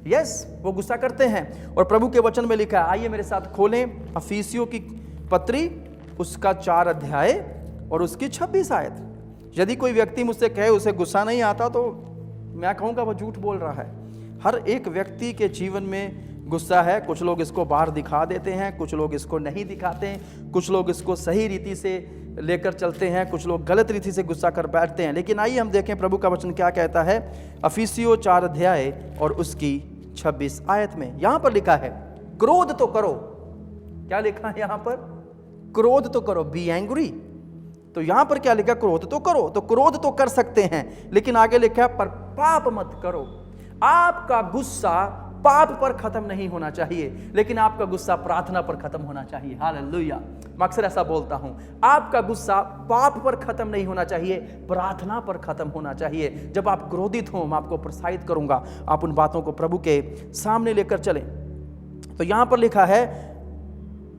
यस, वो गुस्सा करते हैं। और प्रभु के वचन में लिखा है, आइए मेरे साथ खोलें अफिसियों की पत्री, उसका 4 अध्याय और उसकी 26 आयत। यदि कोई व्यक्ति मुझसे कहे उसे गुस्सा नहीं आता, तो मैं कहूँगा वो झूठ बोल रहा है। हर एक व्यक्ति के जीवन में गुस्सा है, कुछ लोग इसको बाहर दिखा देते हैं, कुछ लोग इसको नहीं दिखाते हैं, कुछ लोग इसको सही रीति से लेकर चलते हैं, कुछ लोग गलत रीति से गुस्सा कर बैठते हैं। लेकिन आइए हम देखें प्रभु का वचन क्या कहता है इफिसियों 4 अध्याय और उसकी 26 आयत में। यहां पर लिखा है क्रोध तो करो। क्या लिखा है यहां पर? क्रोध तो करो, बी एंग्री। तो यहां पर क्या लिखा? क्रोध तो करो। तो क्रोध तो कर सकते हैं, लेकिन आगे लिखा है पर पाप मत करो। आपका गुस्सा पाप पर खत्म नहीं होना चाहिए, लेकिन आपका गुस्सा प्रार्थना पर खत्म होना चाहिए। हालेलुया। मैं अक्सर ऐसा बोलता हूं, आपका गुस्सा पाप पर खत्म नहीं होना चाहिए, प्रार्थना पर खत्म होना चाहिए। जब आप क्रोधित हो, मैं आपको प्रोत्साहित करूंगा, आप उन बातों को प्रभु के सामने लेकर चलें। तो यहां पर लिखा है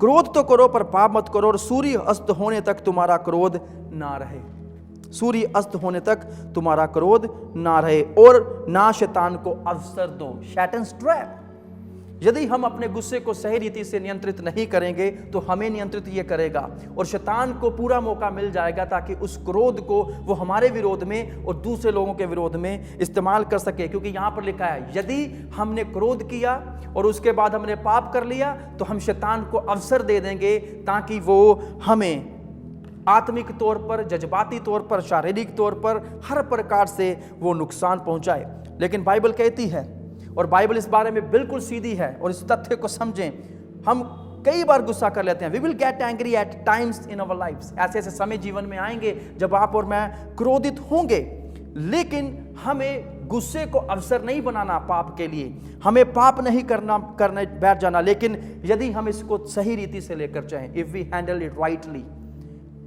क्रोध तो करो पर पाप मत करो, और सूर्य अस्त होने तक तुम्हारा क्रोध ना रहे। सूर्य अस्त होने तक तुम्हारा क्रोध ना रहे, और ना शैतान को अवसर दो। शैतान्स ट्रैप। यदि हम अपने गुस्से को सही रीति से नियंत्रित नहीं करेंगे तो हमें नियंत्रित ये करेगा, और शैतान को पूरा मौका मिल जाएगा ताकि उस क्रोध को वो हमारे विरोध में और दूसरे लोगों के विरोध में इस्तेमाल कर सके। क्योंकि यहां पर लिखा है यदि हमने क्रोध किया और उसके बाद हमने पाप कर लिया तो हम शैतान को अवसर दे देंगे ताकि वो हमें आत्मिक तौर पर, जज्बाती तौर पर, शारीरिक तौर पर हर प्रकार से वो नुकसान पहुंचाए। लेकिन बाइबल कहती है, और बाइबल इस बारे में बिल्कुल सीधी है, और इस तथ्य को समझें, हम कई बार गुस्सा कर लेते हैं। We will get angry at times in our lifes. ऐसे ऐसे समय जीवन में आएंगे जब आप और मैं क्रोधित होंगे, लेकिन हमें गुस्से को अवसर नहीं बनाना पाप के लिए, हमें पाप नहीं करने बैठ जाना। लेकिन यदि हम इसको सही रीति से लेकर चाहें, if we handle it rightly,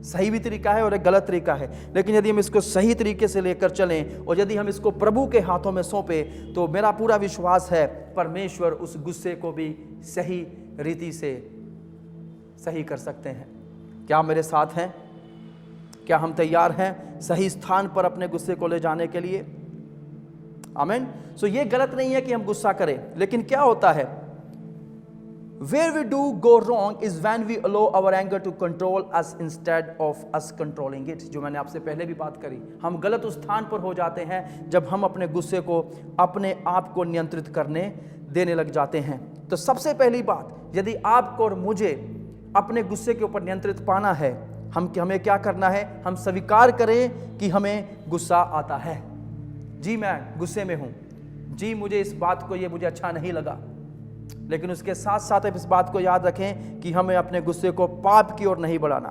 सही भी तरीका है और एक गलत तरीका है, लेकिन यदि हम इसको सही तरीके से लेकर चलें और यदि हम इसको प्रभु के हाथों में सौंपे, तो मेरा पूरा विश्वास है परमेश्वर उस गुस्से को भी सही रीति से सही कर सकते हैं। क्या आप मेरे साथ हैं? क्या हम तैयार हैं सही स्थान पर अपने गुस्से को ले जाने के लिए? आमीन। सो ये गलत नहीं है कि हम गुस्सा करें, लेकिन क्या होता है, where we do go wrong is when we allow our anger to control us instead of us controlling it। जो मैंने आपसे पहले भी बात करी, हम गलत उस स्थान पर हो जाते हैं जब हम अपने गुस्से को अपने आप को नियंत्रित करने देने लग जाते हैं। तो सबसे पहली बात, यदि आपको और मुझे अपने गुस्से के ऊपर नियंत्रित पाना है, हमें क्या करना है? हम स्वीकार करें कि हमें गुस्सा आता है। जी मैं गुस्से में हूं, जी मुझे इस बात को, ये मुझे अच्छा नहीं लगा, लेकिन उसके साथ साथ इस बात को याद रखें कि हमें अपने गुस्से को पाप की ओर नहीं बढ़ाना।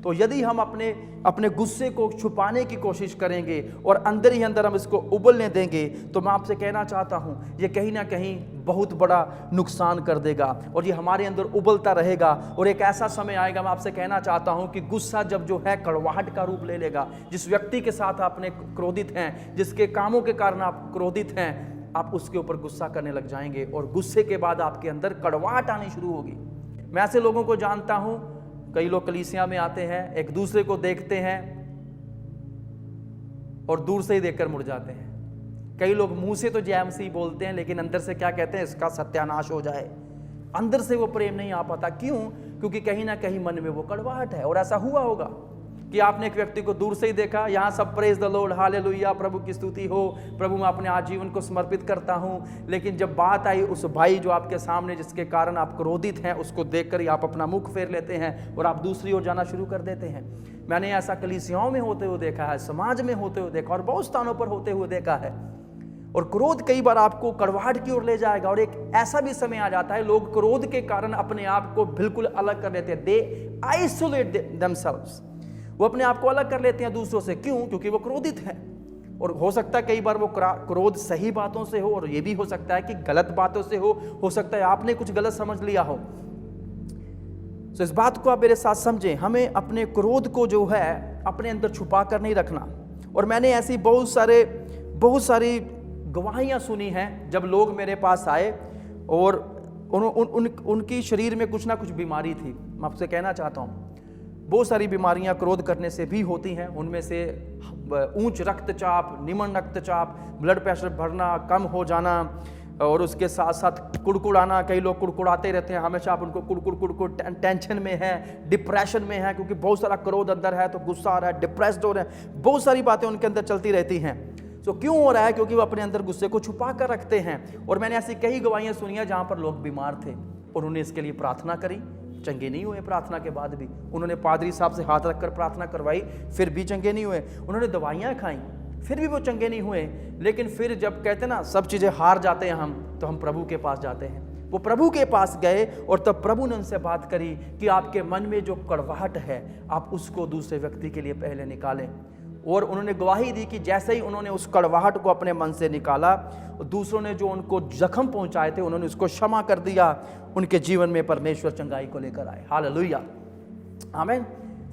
तो यदि हम अपने गुस्से को छुपाने की कोशिश करेंगे और अंदर ही अंदर हम इसको उबलने देंगे, तो मैं आपसे कहना चाहता हूं ये कहीं ना कहीं बहुत बड़ा नुकसान कर देगा, और ये हमारे अंदर उबलता रहेगा। और एक ऐसा समय आएगा, मैं आपसे कहना चाहता हूं कि गुस्सा जब जो है कड़वाहट का रूप ले लेगा। जिस व्यक्ति के साथ आपने क्रोधित हैं, जिसके कामों के कारण आप क्रोधित हैं, आप उसके ऊपर गुस्सा करने लग जाएंगे, और गुस्से के बाद आपके अंदर कड़वाहट आनी शुरू होगी। मैं ऐसे लोगों को जानता हूं, कई लोग कलीसिया में आते हैं, एक दूसरे को देखते हैं और दूर से ही देखकर मुड़ जाते हैं। कई लोग मुंह से तो जय मसीह बोलते हैं, लेकिन अंदर से क्या कहते हैं? इसका सत्यानाश हो जाए। अंदर से वो प्रेम नहीं आ पाता। क्यों? क्योंकि कहीं ना कहीं मन में वो कड़वाहट है। और ऐसा हुआ होगा कि आपने एक व्यक्ति को दूर से ही देखा, यहाँ सब प्रेज द लॉर्ड, हालेलुया, प्रभु की स्तुति हो, प्रभु मैं अपने आजीवन को समर्पित करता हूँ। लेकिन जब बात आई उस भाई जो आपके सामने, जिसके कारण आप क्रोधित हैं, उसको देखकर ही आप अपना मुख फेर लेते हैं और आप दूसरी ओर जाना शुरू कर देते हैं। मैंने ऐसा कलीसियाओं में होते हुए देखा है, समाज में होते हुए देखा, और बहुत स्थानों पर होते हुए देखा है। और क्रोध कई बार आपको कड़वाहट की ओर ले जाएगा, और एक ऐसा भी समय आ जाता है लोग क्रोध के कारण अपने आप को बिल्कुल अलग कर लेते हैं। दे आइसोलेट देमसेल्व्स। वो अपने आप को अलग कर लेते हैं दूसरों से। क्यों? क्योंकि वो क्रोधित है। और हो सकता है कई बार वो क्रोध सही बातों से हो, और ये भी हो सकता है कि गलत बातों से हो सकता है आपने कुछ गलत समझ लिया हो। तो इस बात को आप मेरे साथ समझें, हमें अपने क्रोध को जो है अपने अंदर छुपा कर नहीं रखना। और मैंने ऐसी बहुत सारी गवाहियां सुनी हैं, जब लोग मेरे पास आए और उनकी शरीर में कुछ ना कुछ बीमारी थी। मैं आपसे कहना चाहता हूँ, बहुत सारी बीमारियां क्रोध करने से भी होती हैं। उनमें से उच्च रक्तचाप, निम्न रक्तचाप, ब्लड प्रेशर बढ़ना, कम हो जाना, और उसके साथ साथ कुड़कुड़ाना। कई लोग कुड़कुड़ाते रहते हैं हमेशा, आप उनको कुड़कुड़ टेंशन में है, डिप्रेशन में है, क्योंकि बहुत सारा क्रोध अंदर है, तो गुस्सा आ रहा है, डिप्रेस्ड हो रहे हैं, बहुत सारी बातें उनके अंदर चलती रहती हैं। सो क्यों हो रहा है? क्योंकि वो अपने अंदर गुस्से को छुपा कर रखते हैं। और मैंने ऐसी कई गवाहियां सुनी है जहां पर लोग बीमार थे, उन्होंने इसके लिए प्रार्थना करी, चंगे नहीं हुए। प्रार्थना के बाद भी उन्होंने पादरी साहब से हाथ रखकर प्रार्थना करवाई, फिर भी चंगे नहीं हुए। उन्होंने दवाइयां खाई, फिर भी वो चंगे नहीं हुए। लेकिन फिर जब कहते ना सब चीजें हार जाते हैं हम, तो हम प्रभु के पास जाते हैं। वो प्रभु के पास गए और तब प्रभु ने उनसे बात करी कि आपके मन में जो कड़वाहट है, आप उसको दूसरे व्यक्ति के लिए पहले निकालें। और उन्होंने गवाही दी कि जैसे ही उन्होंने उस कड़वाहट को अपने मन से निकाला, दूसरों ने जो उनको जख्म पहुंचाए थे उन्होंने उसको क्षमा कर दिया। उनके जीवन में परमेश्वर चंगाई को लेकर आए। हालेलुया, आमीन।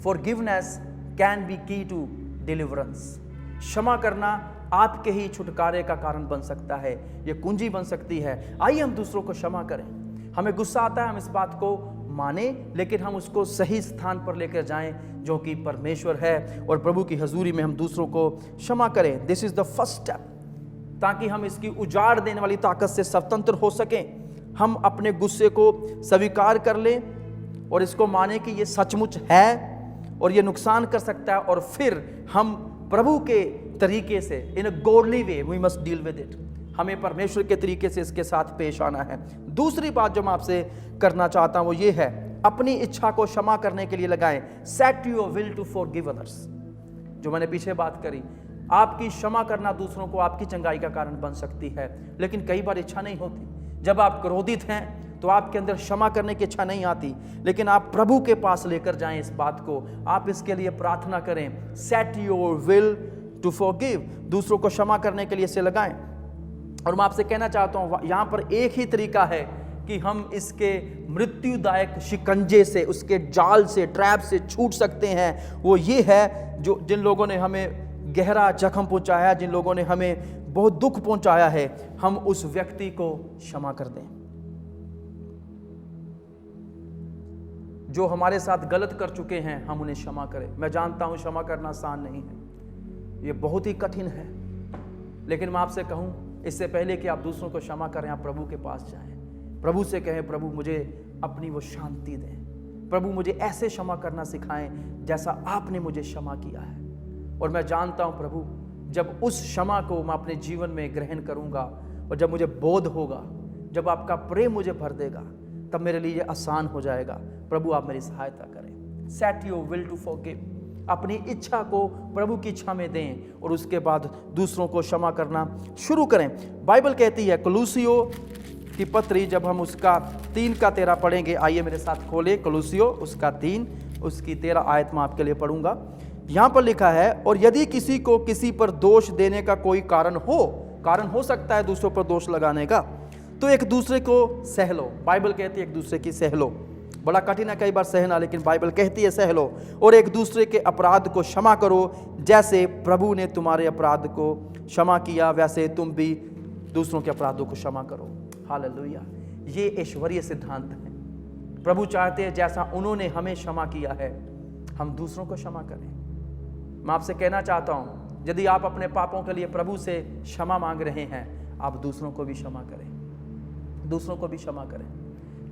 फॉरगिवनेस कैन बी की टू डिलीवरेंस। क्षमा करना आपके ही छुटकारे का कारण बन सकता है, ये कुंजी बन सकती है। आइए हम दूसरों को क्षमा करें। हमें गुस्सा आता है, हम इस बात को माने, लेकिन हम उसको सही स्थान पर लेकर जाएं जो कि परमेश्वर है, और प्रभु की हजूरी में हम दूसरों को क्षमा करें। This is the first step, ताकि हम इसकी उजाड़ देने वाली ताकत से स्वतंत्र हो सकें। हम अपने गुस्से को स्वीकार कर लें और इसको माने कि ये सचमुच है और ये नुकसान कर सकता है, और फिर हम प्रभु के तरीके से, in a godly way we must deal with it. हमें परमेश्वर के तरीके से इसके साथ पेश आना है। दूसरी बात जो मैं आपसे करना चाहता हूं वो ये है, अपनी इच्छा को क्षमा करने के लिए लगाएं। Set your will to forgive others. जो मैंने पीछे बात करी, आपकी क्षमा करना दूसरों को आपकी चंगाई का कारण बन सकती है, लेकिन कई बार इच्छा नहीं होती। जब आप क्रोधित हैं तो आपके अंदर क्षमा करने की इच्छा नहीं आती, लेकिन आप प्रभु के पास लेकर जाएं इस बात को, आप इसके लिए प्रार्थना करें। Set your will to forgive, दूसरों को क्षमा करने के लिए इसे लगाएं। और मैं आपसे कहना चाहता हूं, यहां पर एक ही तरीका है कि हम इसके मृत्युदायक शिकंजे से, उसके जाल से, ट्रैप से छूट सकते हैं। वो ये है, जो जिन लोगों ने हमें गहरा जख्म पहुंचाया, जिन लोगों ने हमें बहुत दुख पहुंचाया है, हम उस व्यक्ति को क्षमा कर दें। जो हमारे साथ गलत कर चुके हैं, हम उन्हें क्षमा करें। मैं जानता हूं क्षमा करना आसान नहीं है, ये बहुत ही कठिन है, लेकिन मैं आपसे कहूं, इससे पहले कि आप दूसरों को क्षमा करें, आप प्रभु के पास जाएं, प्रभु से कहें, प्रभु मुझे अपनी वो शांति दें, प्रभु मुझे ऐसे क्षमा करना सिखाएं जैसा आपने मुझे क्षमा किया है। और मैं जानता हूं प्रभु, जब उस क्षमा को मैं अपने जीवन में ग्रहण करूंगा और जब मुझे बोध होगा, जब आपका प्रेम मुझे भर देगा, तब मेरे लिए आसान हो जाएगा। प्रभु आप मेरी सहायता करें। Set your will to forgive, अपनी इच्छा को प्रभु की इच्छा में दें और उसके बाद दूसरों को क्षमा करना शुरू करें। बाइबल कहती है, कुलुसियों की पत्री, जब हम उसका 3:13 पढ़ेंगे, आइए मेरे साथ खोले कुलुसियों उसका 3 उसकी 13 आयत में आपके लिए पढ़ूंगा। यहां पर लिखा है, और यदि किसी को किसी पर दोष देने का कोई कारण हो सकता है दूसरों पर दोष लगाने का, तो एक दूसरे को सह लो। बाइबल कहती है एक दूसरे की सह लो। बड़ा कठिन है कई बार सहना, लेकिन बाइबल कहती है सह लो। और एक दूसरे के अपराध को क्षमा करो, जैसे प्रभु ने तुम्हारे अपराध को क्षमा किया, वैसे तुम भी दूसरों के अपराधों को क्षमा करो। हालेलुया, ये ऐश्वर्य सिद्धांत है। प्रभु चाहते हैं जैसा उन्होंने हमें क्षमा किया है, हम दूसरों को क्षमा करें। मैं आपसे कहना चाहता हूं, यदि आप अपने पापों के लिए प्रभु से क्षमा मांग रहे हैं, आप दूसरों को भी क्षमा करें, दूसरों को भी क्षमा करें।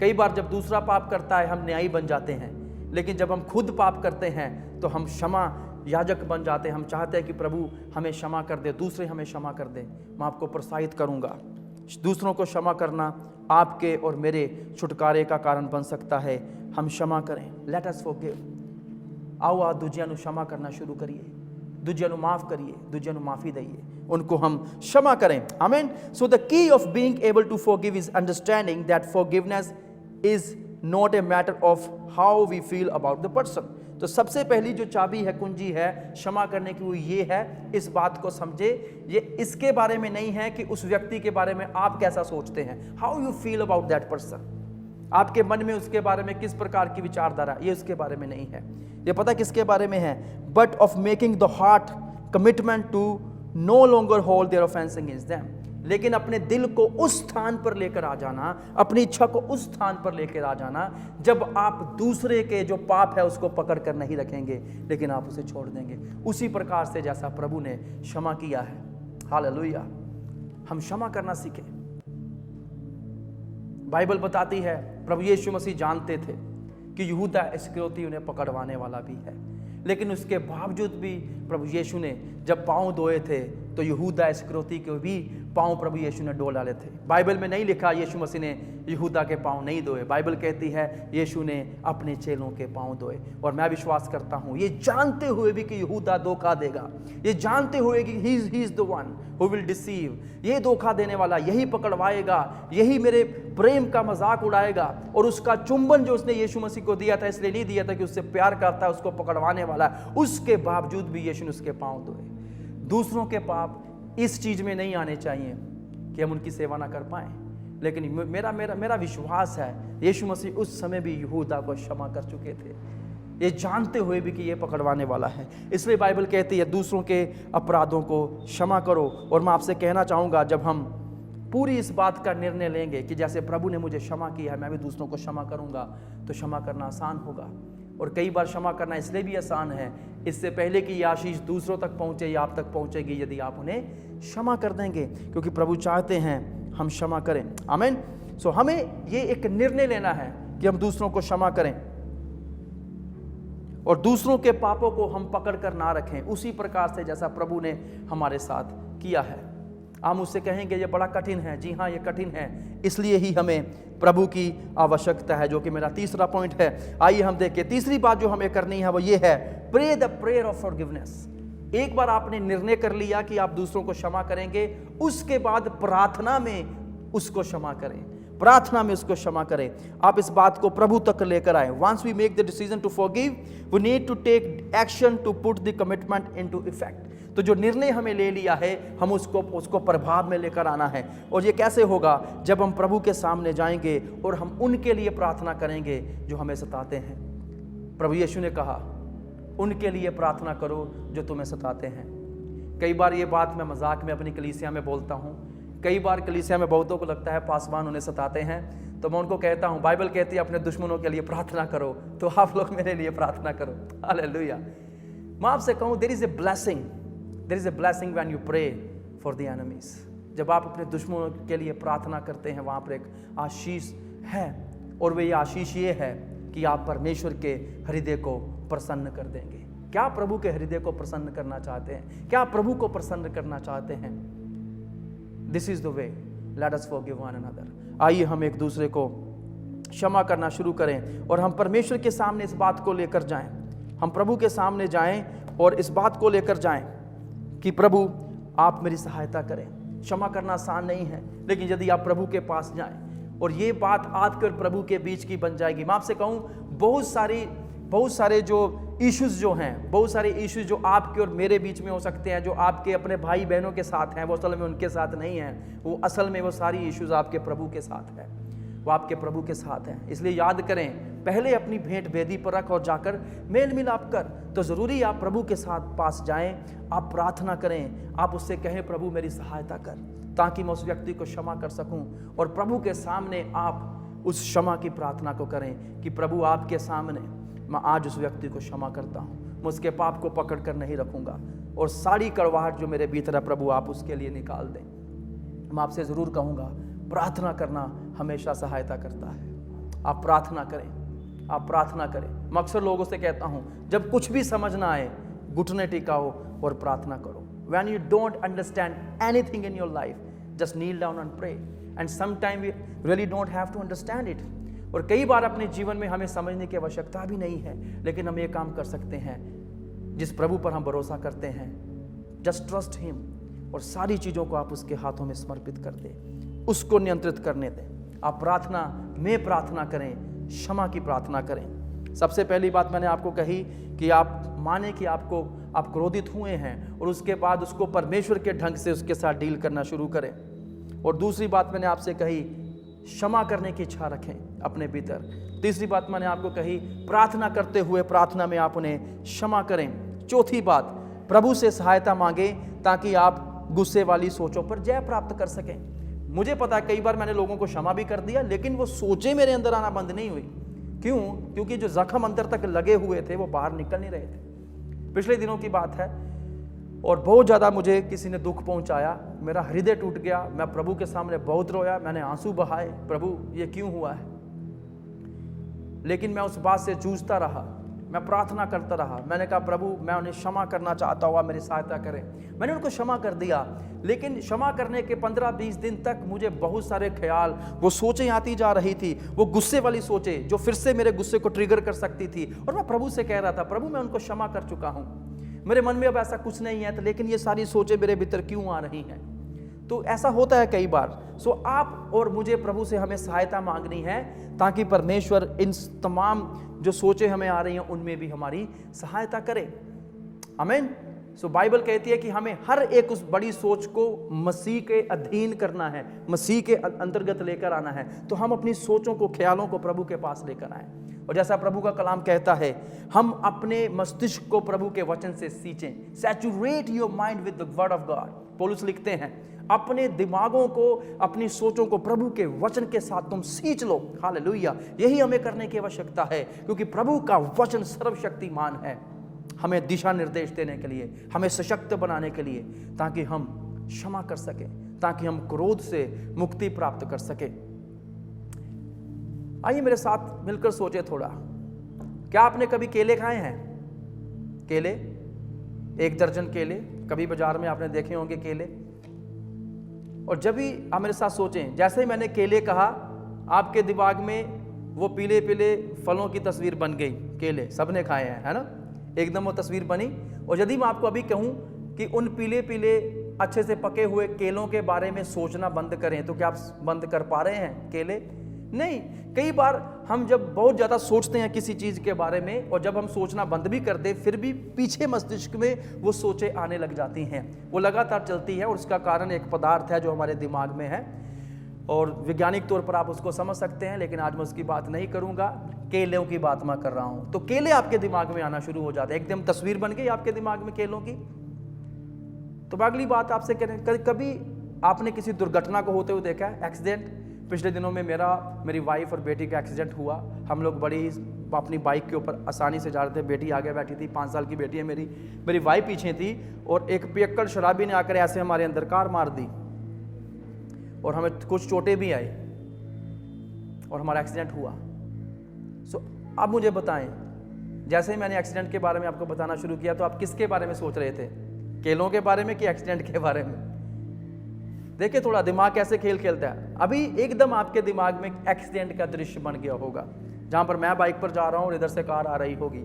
कई बार जब दूसरा पाप करता है, हम न्यायी बन जाते हैं, लेकिन जब हम खुद पाप करते हैं तो हम क्षमा याजक बन जाते हैं। हम चाहते हैं कि प्रभु हमें क्षमा कर दे, दूसरे हमें क्षमा कर दे। मैं आपको प्रोत्साहित करूंगा, दूसरों को क्षमा करना आपके और मेरे छुटकारे का कारण बन सकता है। हम क्षमा करें। Let us forgive. आओ आ दूजिਆਂ ਨੂੰ क्षमा करना शुरू करिए, दूजिਆਂ ਨੂੰ माफ करिए, दूजिਆਂ ਨੂੰ माफी दइए, उनको हम क्षमा करें। आमीन। So the key of being able to forgive is understanding that forgiveness is not a matter of how we feel about the person. तो सबसे पहली जो चाबी है, कुंजी है क्षमा करने की, वो ये है, इस बात को समझे, ये इसके बारे में नहीं है कि उस व्यक्ति के बारे में आप कैसा सोचते हैं, how you feel about that person. आपके मन में उसके बारे में किस प्रकार की विचारधारा, ये उसके बारे में नहीं है। ये पता किसके बारे में है? But of making the heart commitment to no longer hold their offense against them. लेकिन अपने दिल को उस स्थान पर लेकर आ जाना, अपनी इच्छा को उस स्थान पर लेकर आ जाना जब आप दूसरे के जो पाप है उसको पकड़ कर नहीं रखेंगे, लेकिन आप उसे छोड़ देंगे, उसी प्रकार से जैसा प्रभु ने क्षमा किया है। हालेलुया। हम क्षमा करना सीखें। बाइबल बताती है प्रभु यीशु मसीह जानते थे कि यहूदा इस्करियोती उन्हें पकड़वाने वाला भी है, लेकिन उसके बावजूद भी प्रभु यीशु ने जब पांव धोए थे तो यहूदा इस्करियोती के भी पांव प्रभु यीशु ने डो डाले थे। बाइबल में नहीं लिखा यीशु मसीह ने यहूदा के पांव नहीं धोए, बाइबल कहती है यीशु ने अपने चेलों के पांव धोए। और मैं विश्वास करता हूं ये जानते हुए भी कि यहूदा धोखा देगा, ये जानते हुए कि he is the one who will deceive, ये धोखा देने वाला, यही पकड़वाएगा, यही मेरे प्रेम का मजाक उड़ाएगा। और उसका चुंबन जो उसने यीशु मसीह को दिया था इसलिए नहीं दिया था कि उससे प्यार करता है, उसको पकड़वाने वाला है, उसके बावजूद भी यीशु ने उसके पांव धोए। दूसरों के पाप इस चीज में नहीं आने चाहिए कि हम उनकी सेवा ना कर पाए, लेकिन मेरा विश्वास है यीशु मसीह उस समय भी यहूदा को क्षमा कर चुके थे, ये जानते हुए भी कि ये पकड़वाने वाला है। इसलिए बाइबल कहती है दूसरों के अपराधों को क्षमा करो। और मैं आपसे कहना चाहूँगा जब हम पूरी इस बात का निर्णय लेंगे कि जैसे प्रभु ने मुझे क्षमा किया है मैं भी दूसरों को क्षमा करूँगा, तो क्षमा करना आसान होगा। और कई बार क्षमा करना इसलिए भी आसान है, इससे पहले कि ये आशीष दूसरों तक पहुँचे या आप तक पहुँचेगी यदि आप उन्हें क्षमा कर देंगे, क्योंकि प्रभु चाहते हैं हम क्षमा करें। आमीन। सो हमें ये एक निर्णय लेना है कि हम दूसरों को क्षमा करें और दूसरों के पापों को हम पकड़ कर ना रखें उसी प्रकार से जैसा प्रभु ने हमारे साथ किया है। हम उससे कहेंगे ये बड़ा कठिन है, जी हाँ ये कठिन है, इसलिए ही हमें प्रभु की आवश्यकता है, जो कि मेरा तीसरा पॉइंट है। आइए हम देखें तीसरी बात जो हमें करनी है वो ये है, pray the prayer of forgiveness. एक बार आपने निर्णय कर लिया कि आप दूसरों को क्षमा करेंगे, उसके बाद प्रार्थना में उसको क्षमा करें, प्रार्थना में उसको क्षमा करें। आप इस बात को प्रभु तक लेकर आए। Once we make the decision to forgive, we need to take action to put the commitment into effect. तो जो निर्णय हमें ले लिया है हम उसको प्रभाव में लेकर आना है। और ये कैसे होगा? जब हम प्रभु के सामने जाएंगे और हम उनके लिए प्रार्थना करेंगे जो हमें सताते हैं। प्रभु यीशु ने कहा उनके लिए प्रार्थना करो जो तुम्हें सताते हैं। कई बार ये बात मैं मजाक में अपनी कलीसिया में बोलता हूँ। कई बार कलीसिया में बहुतों को लगता है पासवान उन्हें सताते हैं, तो मैं उनको कहता हूँ बाइबल कहती है अपने दुश्मनों के लिए प्रार्थना करो, तो आप लोग मेरे लिए प्रार्थना करो। हालेलुया। मैं आपसे कहूँ there is a blessing when you pray for the enemies. जब आप अपने दुश्मनों के लिए प्रार्थना करते हैं वहाँ पर एक आशीष है, और वह आशीष ये है कि आप परमेश्वर के हृदय को प्रसन्न कर देंगे। क्या प्रभु के हृदय को प्रसन्न करना चाहते हैं? क्या प्रभु को प्रसन्न करना चाहते हैं? This is the way, let us forgive one another. आइए हम एक दूसरे को क्षमा करना शुरू करें और हम परमेश्वर के सामने इस बात को लेकर जाएं। हम प्रभु के सामने जाएं और इस बात को लेकर जाएं कि प्रभु आप मेरी सहायता करें। क्षमा करना आसान नहीं है, लेकिन यदि आप प्रभु के पास जाएं और ये बात आपके और प्रभु के बीच की बन जाएगी। मैं आपसे कहूँ बहुत सारे जो इश्यूज जो हैं, बहुत सारे इश्यूज जो आपके और मेरे बीच में हो सकते हैं, जो आपके अपने भाई बहनों के साथ हैं, वो असल में उनके साथ नहीं हैं। वो असल में वो सारी इश्यूज आपके प्रभु के साथ है, वो आपके प्रभु के साथ हैं। इसलिए याद करें, पहले अपनी भेंट वेदी पर रख और जाकर मेल मिलाप कर। तो ज़रूरी आप प्रभु के साथ पास जाएं, आप प्रार्थना करें, आप उससे कहें प्रभु मेरी सहायता कर, ताकि मैं उस व्यक्ति को क्षमा कर सकूं। और प्रभु के सामने आप उस क्षमा की प्रार्थना को करें कि प्रभु आपके सामने मैं आज उस व्यक्ति को क्षमा करता हूँ, मैं उसके पाप को पकड़ कर नहीं रखूँगा, और सारी कड़वाहट जो मेरे भीतर है प्रभु आप उसके लिए निकाल दें। मैं आपसे ज़रूर कहूँगा प्रार्थना करना हमेशा सहायता करता है। आप प्रार्थना करें, आप प्रार्थना करें। मैं अक्सर लोगों से कहता हूँ जब कुछ भी समझ ना आए घुटने टिकाओ और प्रार्थना करो। When you don't understand anything in your life, just kneel down and pray. And sometimes we really don't have to understand it. और कई बार अपने जीवन में हमें समझने की आवश्यकता भी नहीं है, लेकिन हम ये काम कर सकते हैं जिस प्रभु पर हम भरोसा करते हैं। जस्ट ट्रस्ट हिम, और सारी चीज़ों को आप उसके हाथों में समर्पित कर दें, उसको नियंत्रित करने दें। आप प्रार्थना में प्रार्थना करें, क्षमा की प्रार्थना करें। सबसे पहली बात मैंने आपको कही कि आप माने कि आप क्रोधित हुए हैं, और उसके बाद उसको परमेश्वर के ढंग से उसके साथ डील करना शुरू करें। और दूसरी बात मैंने आपसे कही क्षमा करने की इच्छा रखें अपने भीतर। तीसरी बात मैंने आपको कही प्रार्थना करते हुए प्रार्थना में आप उन्हें क्षमा करें। चौथी बात प्रभु से सहायता मांगें ताकि आप गुस्से वाली सोचों पर जय प्राप्त कर सकें। मुझे पता है कई बार मैंने लोगों को क्षमा भी कर दिया, लेकिन वो सोचें मेरे अंदर आना बंद नहीं हुई। क्यों? क्योंकि जो जख्म अंदर तक लगे हुए थे वो बाहर निकल नहीं रहे थे। पिछले दिनों की बात है, और बहुत ज़्यादा मुझे किसी ने दुख पहुंचाया, मेरा हृदय टूट गया, मैं प्रभु के सामने बहुत रोया, मैंने आंसू बहाए, प्रभु ये क्यों हुआ है। लेकिन मैं उस बात से जूझता रहा, मैं प्रार्थना करता रहा। मैंने कहा प्रभु मैं उन्हें क्षमा करना चाहता हूँ, आप मेरी सहायता करें। मैंने उनको क्षमा कर दिया, लेकिन क्षमा करने के 15-20 दिन तक मुझे बहुत सारे ख्याल, वो सोचें आती जा रही थी, वो गुस्से वाली सोचें जो फिर से मेरे गुस्से को ट्रिगर कर सकती थी। और मैं प्रभु से कह रहा था प्रभु मैं उनको क्षमा कर चुका हूँ, मेरे मन में अब ऐसा कुछ नहीं है, तो लेकिन ये सारी सोचें मेरे भीतर क्यों आ रही हैं। तो ऐसा होता है कई बार। सो आप और मुझे प्रभु से हमें सहायता मांगनी है ताकि परमेश्वर इन तमाम जो सोचें हमें आ रही हैं उनमें भी हमारी सहायता करे। आमीन। सो बाइबल कहती है कि हमें हर एक उस बड़ी सोच को मसीह के अधीन करना है, मसीह के अंतर्गत लेकर आना है। तो हम अपनी सोचों को, ख्यालों को प्रभु के पास लेकर आए। और जैसा प्रभु का कलाम कहता है, हम अपने मस्तिष्क को प्रभु के वचन से सींचें। Saturate your mind with the word of God. पौलुस लिखते हैं अपने दिमागों को, अपनी सोचों को प्रभु के वचन के साथ तुम सींच लो। हालेलुया। यही हमें करने की आवश्यकता है, क्योंकि प्रभु का वचन सर्वशक्तिमान है हमें दिशा निर्देश देने के लिए, हमें सशक्त बनाने के लिए, ताकि हम क्षमा कर सकें, ताकि हम क्रोध से मुक्ति प्राप्त कर सकें। आइए मेरे साथ मिलकर सोचे थोड़ा। क्या आपने कभी केले खाए हैं? केले, 1 दर्जन केले कभी बाजार में आपने देखे होंगे केले। और जब भी आप मेरे साथ सोचें, जैसे ही मैंने केले कहा आपके दिमाग में वो पीले पीले फलों की तस्वीर बन गई। केले सबने खाए हैं, है ना, एकदम वो तस्वीर बनी। और यदि मैं आपको अभी कहूं कि उन पीले पीले अच्छे से पके हुए केलों के बारे में सोचना बंद करें, तो क्या आप बंद कर पा रहे हैं केले? नहीं। कई बार हम जब बहुत ज़्यादा सोचते हैं किसी चीज़ के बारे में, और जब हम सोचना बंद भी कर दे, फिर भी पीछे मस्तिष्क में वो सोचें आने लग जाती हैं, वो लगातार चलती है। और उसका कारण एक पदार्थ है जो हमारे दिमाग में है, और वैज्ञानिक तौर पर आप उसको समझ सकते हैं, लेकिन आज मैं उसकी बात नहीं करूंगा, केलों की बात मैं कर रहा हूं। तो केले आपके दिमाग में आना शुरू हो जाते हैं, एकदम तस्वीर बन गई आपके दिमाग में केलों की। तो अगली बात आपसे करें, कभी आपने किसी दुर्घटना को होते हुए देखा है? एक्सीडेंट। पिछले दिनों में मेरी वाइफ और बेटी का एक्सीडेंट हुआ। हम लोग बड़ी अपनी बाइक के ऊपर आसानी से जा रहे थे, बेटी आगे बैठी थी, 5 साल की बेटी है मेरी वाइफ पीछे थी, और एक पियक्कड़ शराबी ने आकर ऐसे हमारे अंदर कार मार दी, और हमें कुछ चोटें भी आई, और हमारा एक्सीडेंट हुआ। सो अब मुझे बताएं, जैसे ही मैंने एक्सीडेंट के बारे में आपको बताना शुरू किया, तो आप किसके बारे में सोच रहे थे? केलों के बारे में कि एक्सीडेंट के बारे में? देखिए थोड़ा दिमाग कैसे खेल खेलता है। अभी एकदम आपके दिमाग में एक्सीडेंट का दृश्य बन गया होगा, जहां पर मैं बाइक पर जा रहा हूं और इधर से कार आ रही होगी।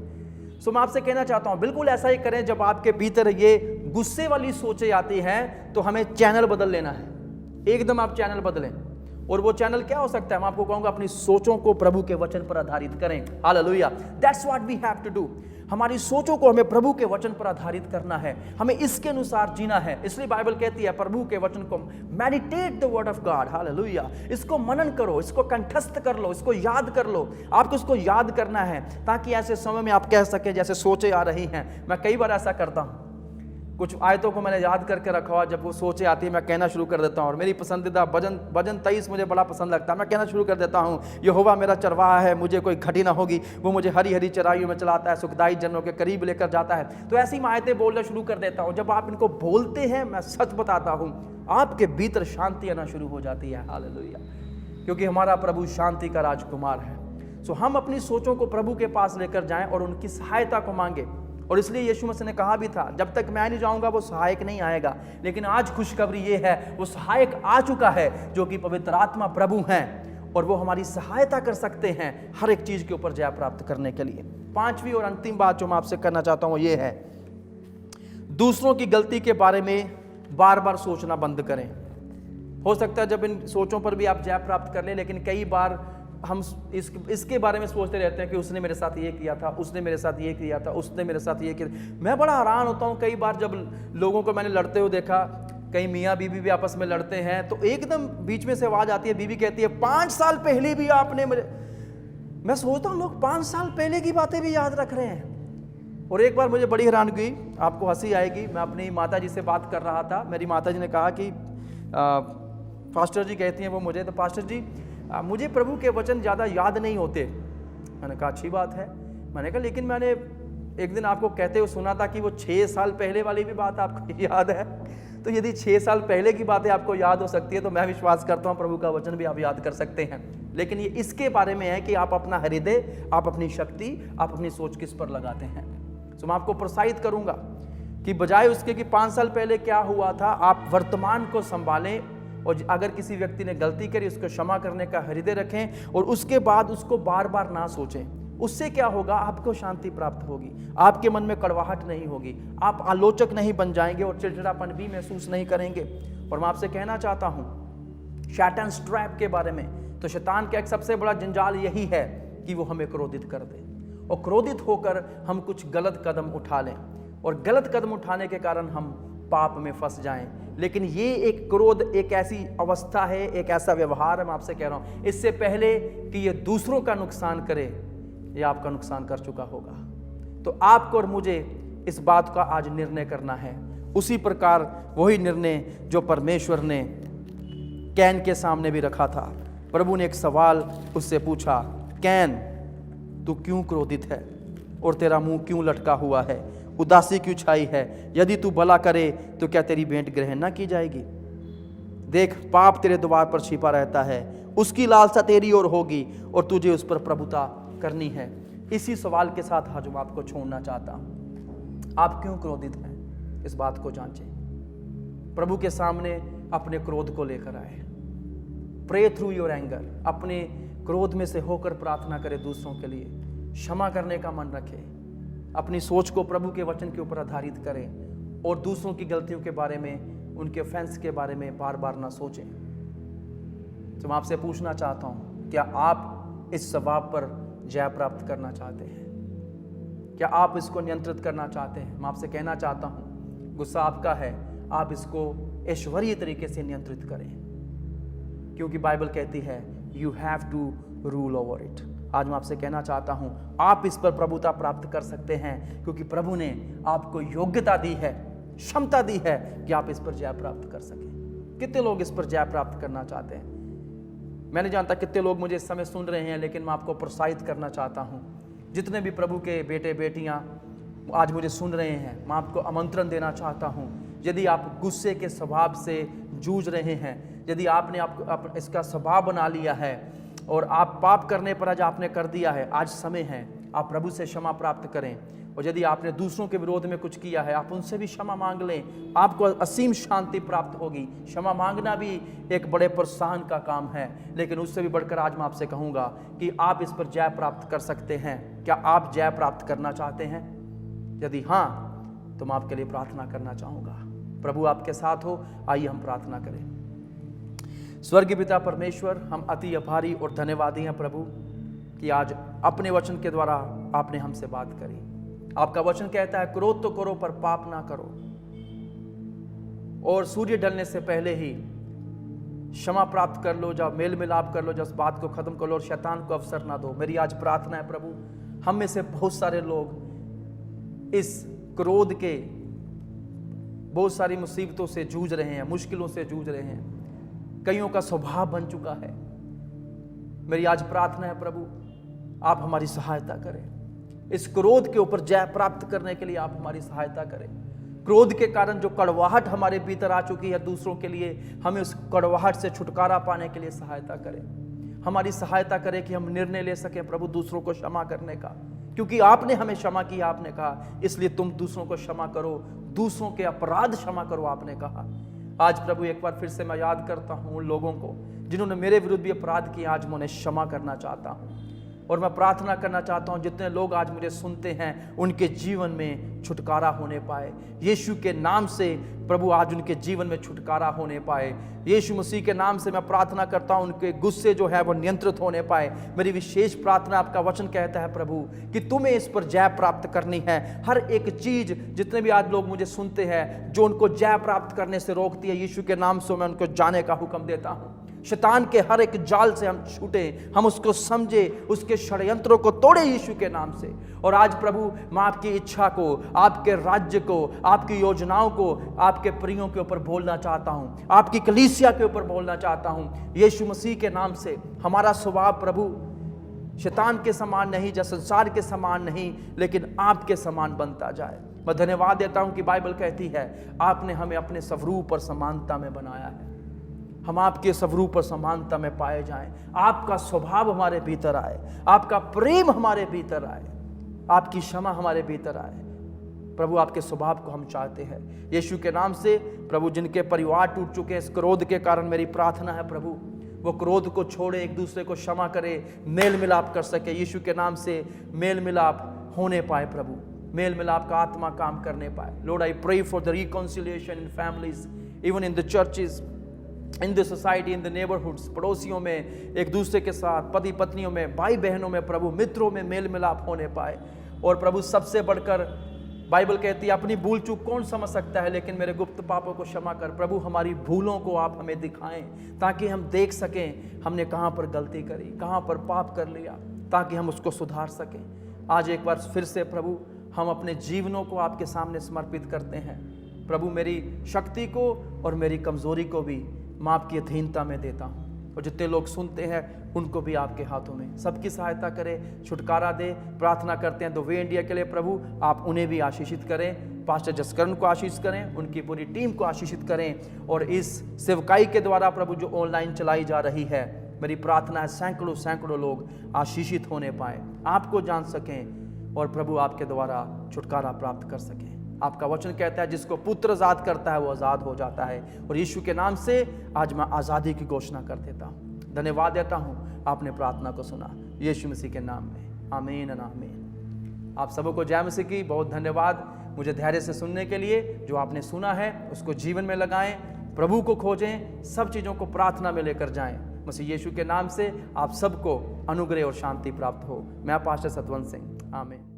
सो मैं आपसे कहना चाहता हूं, बिल्कुल ऐसा ही करें। जब आपके भीतर ये गुस्से वाली सोचें आती हैं, तो हमें चैनल बदल लेना है। एकदम आप चैनल बदलें। और वो चैनल क्या हो सकता है? मैं आपको कहूंगा अपनी सोचों को प्रभु के वचन पर आधारित करें। Hallelujah. That's what we have to do. हमारी सोचों को हमें प्रभु के वचन पर आधारित करना है, हमें इसके अनुसार जीना है। इसलिए बाइबल कहती है प्रभु के वचन को meditate the word of God. Hallelujah. इसको मनन करो, इसको कंठस्थ कर लो, इसको याद कर लो। आपको इसको याद करना है ताकि ऐसे समय में आप कह सके जैसे सोचे आ रही हैं। मैं कई बार ऐसा करता हूं, कुछ आयतों को मैंने याद करके रखा हुआ, जब वो सोचे आती है मैं कहना शुरू कर देता हूँ। और मेरी पसंदीदा भजन 23 मुझे बड़ा पसंद लगता है। मैं कहना शुरू कर देता हूँ, यहोवा मेरा चरवाहा है, मुझे कोई घटी ना होगी, वो मुझे हरी हरी चराइयों में चलाता है, सुखदाई जनों के करीब लेकर जाता है। तो ऐसी मैं आयतें बोलना शुरू कर देता हूँ। जब आप इनको बोलते हैं, मैं सच बताता हूँ, आपके भीतर शांति आना शुरू हो जाती है। हालेलुया। क्योंकि हमारा प्रभु शांति का राजकुमार है। सो हम अपनी सोचों को प्रभु के पास लेकर जाएं और उनकी सहायता को मांगे। और इसलिए यीशु मसीह ने कहा भी था, जब तक मैं नहीं जाऊंगा वो सहायक नहीं आएगा। लेकिन आज खुशखबरी ये है, वो सहायक आ चुका है, जो कि पवित्र आत्मा प्रभु हैं, और वो हमारी सहायता कर सकते हैं हर एक चीज के ऊपर जय प्राप्त करने के लिए। 5वीं और अंतिम बात जो मैं आपसे करना चाहता हूं ये है, दूसरों की गलती के बारे में बार बार सोचना बंद करें। हो सकता है जब इन सोचों पर भी आप जय प्राप्त कर लें, लेकिन कई बार हम इसके बारे में सोचते रहते हैं कि उसने मेरे साथ ये किया था, उसने मेरे साथ ये किया था, उसने मेरे साथ ये किया। मैं बड़ा हैरान होता हूँ कई बार जब लोगों को मैंने लड़ते हुए देखा, कई मियाँ बीवी भी आपस में लड़ते हैं, तो एकदम बीच में से आवाज आती है, बीवी कहती है 5 साल पहले भी आपने मेरे। मैं सोचता हूँ लोग 5 साल पहले की बातें भी याद रख रहे हैं। और एक बार मुझे बड़ी हैरान हुई, आपको हंसी आएगी। मैं अपनी माता जी से बात कर रहा था, मेरी माता जी ने कहा कि पास्टर जी कहती हैं वो मुझे, तो पास्टर जी मुझे प्रभु के वचन ज़्यादा याद नहीं होते। मैंने कहा अच्छी बात है। मैंने कहा लेकिन मैंने एक दिन आपको कहते हुए सुना था कि वो 6 साल पहले वाली भी बात आपको याद है। तो यदि 6 साल पहले की बातें आपको याद हो सकती है तो मैं विश्वास करता हूँ प्रभु का वचन भी आप याद कर सकते हैं। लेकिन ये इसके बारे में है कि आप अपना हृदय, आप अपनी शक्ति, आप अपनी सोच किस पर लगाते हैं। तो मैं आपको प्रोत्साहित करूंगा कि बजाय उसके कि 5 साल पहले क्या हुआ था, आप वर्तमान को संभालें और अगर किसी व्यक्ति ने गलती करी उसको क्षमा करने का हृदय रखें और उसके बाद उसको बार बार ना सोचें। उससे क्या होगा, आपको शांति प्राप्त होगी, आपके मन में कड़वाहट नहीं होगी, आप आलोचक नहीं बन जाएंगे और चिड़चिड़ापन भी महसूस नहीं करेंगे। और मैं आपसे कहना चाहता हूं शैतान्स ट्रैप के बारे में, तो शैतान का एक सबसे बड़ा जंजाल यही है कि वो हमें क्रोधित कर दे और क्रोधित होकर हम कुछ गलत कदम उठा लें और गलत कदम उठाने के कारण हम पाप में फंस जाएं। लेकिन ये एक क्रोध एक ऐसी अवस्था है, एक ऐसा व्यवहार है, मैं आपसे कह रहा हूं, इससे पहले कि ये दूसरों का नुकसान करे, ये आपका नुकसान कर चुका होगा। तो आपको और मुझे इस बात का आज निर्णय करना है। उसी प्रकार वही निर्णय जो परमेश्वर ने कैन के सामने भी रखा था। प्रभु ने एक सवाल उससे पूछा, कैन तू क्यों क्रोधित है और तेरा मुंह क्यों लटका हुआ है, उदासी क्यों छाई है? यदि तू भला करे तो क्या तेरी भेंट ग्रहण न की जाएगी? देख, पाप तेरे द्वार पर छिपा रहता है, उसकी लालसा तेरी ओर होगी और तुझे उस पर प्रभुता करनी है। इसी सवाल के साथ आज मैं आपको छोड़ना चाहता हूं। आप क्यों क्रोधित हैं, इस बात को जांचें। प्रभु के सामने अपने क्रोध को लेकर आए। प्रे थ्रू योर एंगर, अपने क्रोध में से होकर प्रार्थना करें दूसरों के लिए, क्षमा करने का मन रखें, अपनी सोच को प्रभु के वचन के ऊपर आधारित करें और दूसरों की गलतियों के बारे में, उनके ऑफेंस के बारे में बार बार ना सोचें। तो मैं आपसे पूछना चाहता हूं, क्या आप इस स्वभाव पर जय प्राप्त करना चाहते हैं? क्या आप इसको नियंत्रित करना चाहते हैं? मैं आपसे कहना चाहता हूं, गुस्सा आपका है, आप इसको ऐश्वर्य तरीके से नियंत्रित करें, क्योंकि बाइबल कहती है you have to rule over it. आज मैं आपसे कहना चाहता हूं, आप इस पर प्रभुता प्राप्त कर सकते हैं, क्योंकि प्रभु ने आपको योग्यता दी है, क्षमता दी है कि आप इस पर जय प्राप्त कर सकें। कितने लोग इस पर जय प्राप्त करना चाहते हैं? मैं नहीं जानता कितने लोग मुझे इस समय सुन रहे हैं, लेकिन मैं आपको प्रोत्साहित करना चाहता हूं, जितने भी प्रभु के बेटे बेटियां आज मुझे सुन रहे हैं, मैं आपको आमंत्रण देना चाहता हूं, यदि आप गुस्से के स्वभाव से जूझ रहे हैं, यदि आपने आप इसका स्वभाव बना लिया है और आप पाप करने पर आज आपने कर दिया है, आज समय है आप प्रभु से क्षमा प्राप्त करें। और यदि आपने दूसरों के विरोध में कुछ किया है, आप उनसे भी क्षमा मांग लें, आपको असीम शांति प्राप्त होगी। क्षमा मांगना भी एक बड़े प्रोत्साहन का काम है, लेकिन उससे भी बढ़कर आज मैं आपसे कहूँगा कि आप इस पर जय प्राप्त कर सकते हैं। क्या आप जय प्राप्त करना चाहते हैं? यदि हाँ, तो मैं आपके लिए प्रार्थना करना चाहूँगा। प्रभु आपके साथ हो, आइए हम प्रार्थना करें। स्वर्गीय पिता परमेश्वर, हम अति आभारी और धन्यवादी हैं प्रभु कि आज अपने वचन के द्वारा आपने हमसे बात करी। आपका वचन कहता है क्रोध तो करो पर पाप ना करो, और सूर्य ढलने से पहले ही क्षमा प्राप्त कर लो, जब मेल मिलाप कर लो, जब बात को खत्म कर लो और शैतान को अवसर ना दो। मेरी आज प्रार्थना है प्रभु, हम में से बहुत सारे लोग इस क्रोध के बहुत सारी मुसीबतों से जूझ रहे हैं, मुश्किलों से जूझ रहे हैं, कईयों का स्वभाव बन चुका है। मेरी आज प्रार्थना है प्रभु, आप हमारी सहायता करें, इस क्रोध के ऊपर जय प्राप्त करने के लिए आप हमारी सहायता करें। क्रोध के कारण जो कड़वाहट हमारे भीतर आ चुकी है दूसरों के लिए, हमें उस कड़वाहट से छुटकारा पाने के लिए सहायता करें। हमारी सहायता करें कि हम निर्णय ले सकें प्रभु दूसरों को क्षमा करने का, क्योंकि आपने हमें क्षमा किया। आपने कहा इसलिए तुम दूसरों को क्षमा करो, दूसरों के अपराध क्षमा करो, आपने कहा। आज प्रभु एक बार फिर से मैं याद करता हूं उन लोगों को जिन्होंने मेरे विरुद्ध भी अपराध किया, आज मैं उन्हें क्षमा करना चाहता हूं। और मैं प्रार्थना करना चाहता हूं जितने लोग आज मुझे सुनते हैं उनके जीवन में छुटकारा होने पाए, यीशु के नाम से प्रभु आज उनके जीवन में छुटकारा होने पाए। यीशु मसीह के नाम से मैं प्रार्थना करता हूं उनके गुस्से जो है वो नियंत्रित होने पाए। मेरी विशेष प्रार्थना, आपका वचन कहता है प्रभु कि तुम्हें इस पर जय प्राप्त करनी है। हर एक चीज, जितने भी आज लोग मुझे सुनते हैं जो उनको जय प्राप्त करने से रोकती है, यीशु के नाम से मैं उनको जाने का हुक्म देता हूं। शैतान के हर एक जाल से हम छूटे, हम उसको समझे, उसके षड्यंत्रों को तोड़े यीशु के नाम से। और आज प्रभु मैं आपकी इच्छा को, आपके राज्य को, आपकी योजनाओं को आपके प्रियों के ऊपर बोलना चाहता हूं, आपकी कलीसिया के ऊपर बोलना चाहता हूं। यीशु मसीह के नाम से हमारा स्वभाव प्रभु शैतान के समान नहीं, या संसार के समान नहीं, लेकिन आपके समान बनता जाए। मैं धन्यवाद देता हूं कि बाइबल कहती है आपने हमें अपने स्वरूप और समानता में बनाया है। हम आपके स्वरूप और समानता में पाए जाएं, आपका स्वभाव हमारे भीतर आए, आपका प्रेम हमारे भीतर आए, आपकी क्षमा हमारे भीतर आए। प्रभु आपके स्वभाव को हम चाहते हैं यीशु के नाम से। प्रभु जिनके परिवार टूट चुके हैं इस क्रोध के कारण, मेरी प्रार्थना है प्रभु वो क्रोध को छोड़े, एक दूसरे को क्षमा करे, मेल मिलाप कर सके। यीशु के नाम से मेल मिलाप होने पाए प्रभु, मेल मिलाप का आत्मा काम करने पाए। Lord I pray for the reconciliation in families, even in the churches, in the society, in the neighbourhoods, पड़ोसियों में, एक दूसरे के साथ, पति पत्नियों में, भाई बहनों में, प्रभु मित्रों में मेल मिलाप होने पाए। और प्रभु सबसे बढ़कर बाइबल कहती है अपनी भूल चूक कौन समझ सकता है, लेकिन मेरे गुप्त पापों को क्षमा कर। प्रभु हमारी भूलों को आप हमें दिखाएं ताकि हम देख सकें हमने कहाँ पर गलती करी, कहाँ पर पाप कर लिया, ताकि हम उसको सुधार सकें। आज एक बार फिर से प्रभु हम अपने जीवनों को आपके सामने समर्पित करते हैं। प्रभु मेरी शक्ति को और मेरी कमजोरी को भी मैं आपकी अधीनता में देता हूँ, और जितने लोग सुनते हैं उनको भी आपके हाथों में, सबकी सहायता करें, छुटकारा दे। प्रार्थना करते हैं द वे इंडिया के लिए प्रभु आप उन्हें भी आशीषित करें, पास्टर जसकरण को आशीष करें, उनकी पूरी टीम को आशीषित करें। और इस सेवकाई के द्वारा प्रभु जो ऑनलाइन चलाई जा रही है, मेरी प्रार्थना है सैकड़ों सैकड़ों लोग आशीषित होने पाए, आपको जान सकें और प्रभु आपके द्वारा छुटकारा प्राप्त कर सकें। आपका वचन कहता है जिसको पुत्र आजाद करता है वो आजाद हो जाता है, और यीशु के नाम से आज मैं आज़ादी की घोषणा कर देता हूँ। धन्यवाद देता हूँ आपने प्रार्थना को सुना, यीशु मसीह के नाम में, आमीन आमीन। आप सबों को जय मसीह की बहुत धन्यवाद मुझे धैर्य से सुनने के लिए। जो आपने सुना है उसको जीवन में लगाएं, प्रभु को खोजें, सब चीज़ों को प्रार्थना में लेकर जाएं। मसीह यीशु के नाम से आप सबको अनुग्रह और शांति प्राप्त हो। मैं पास्टर सतवंत सिंह, आमीन।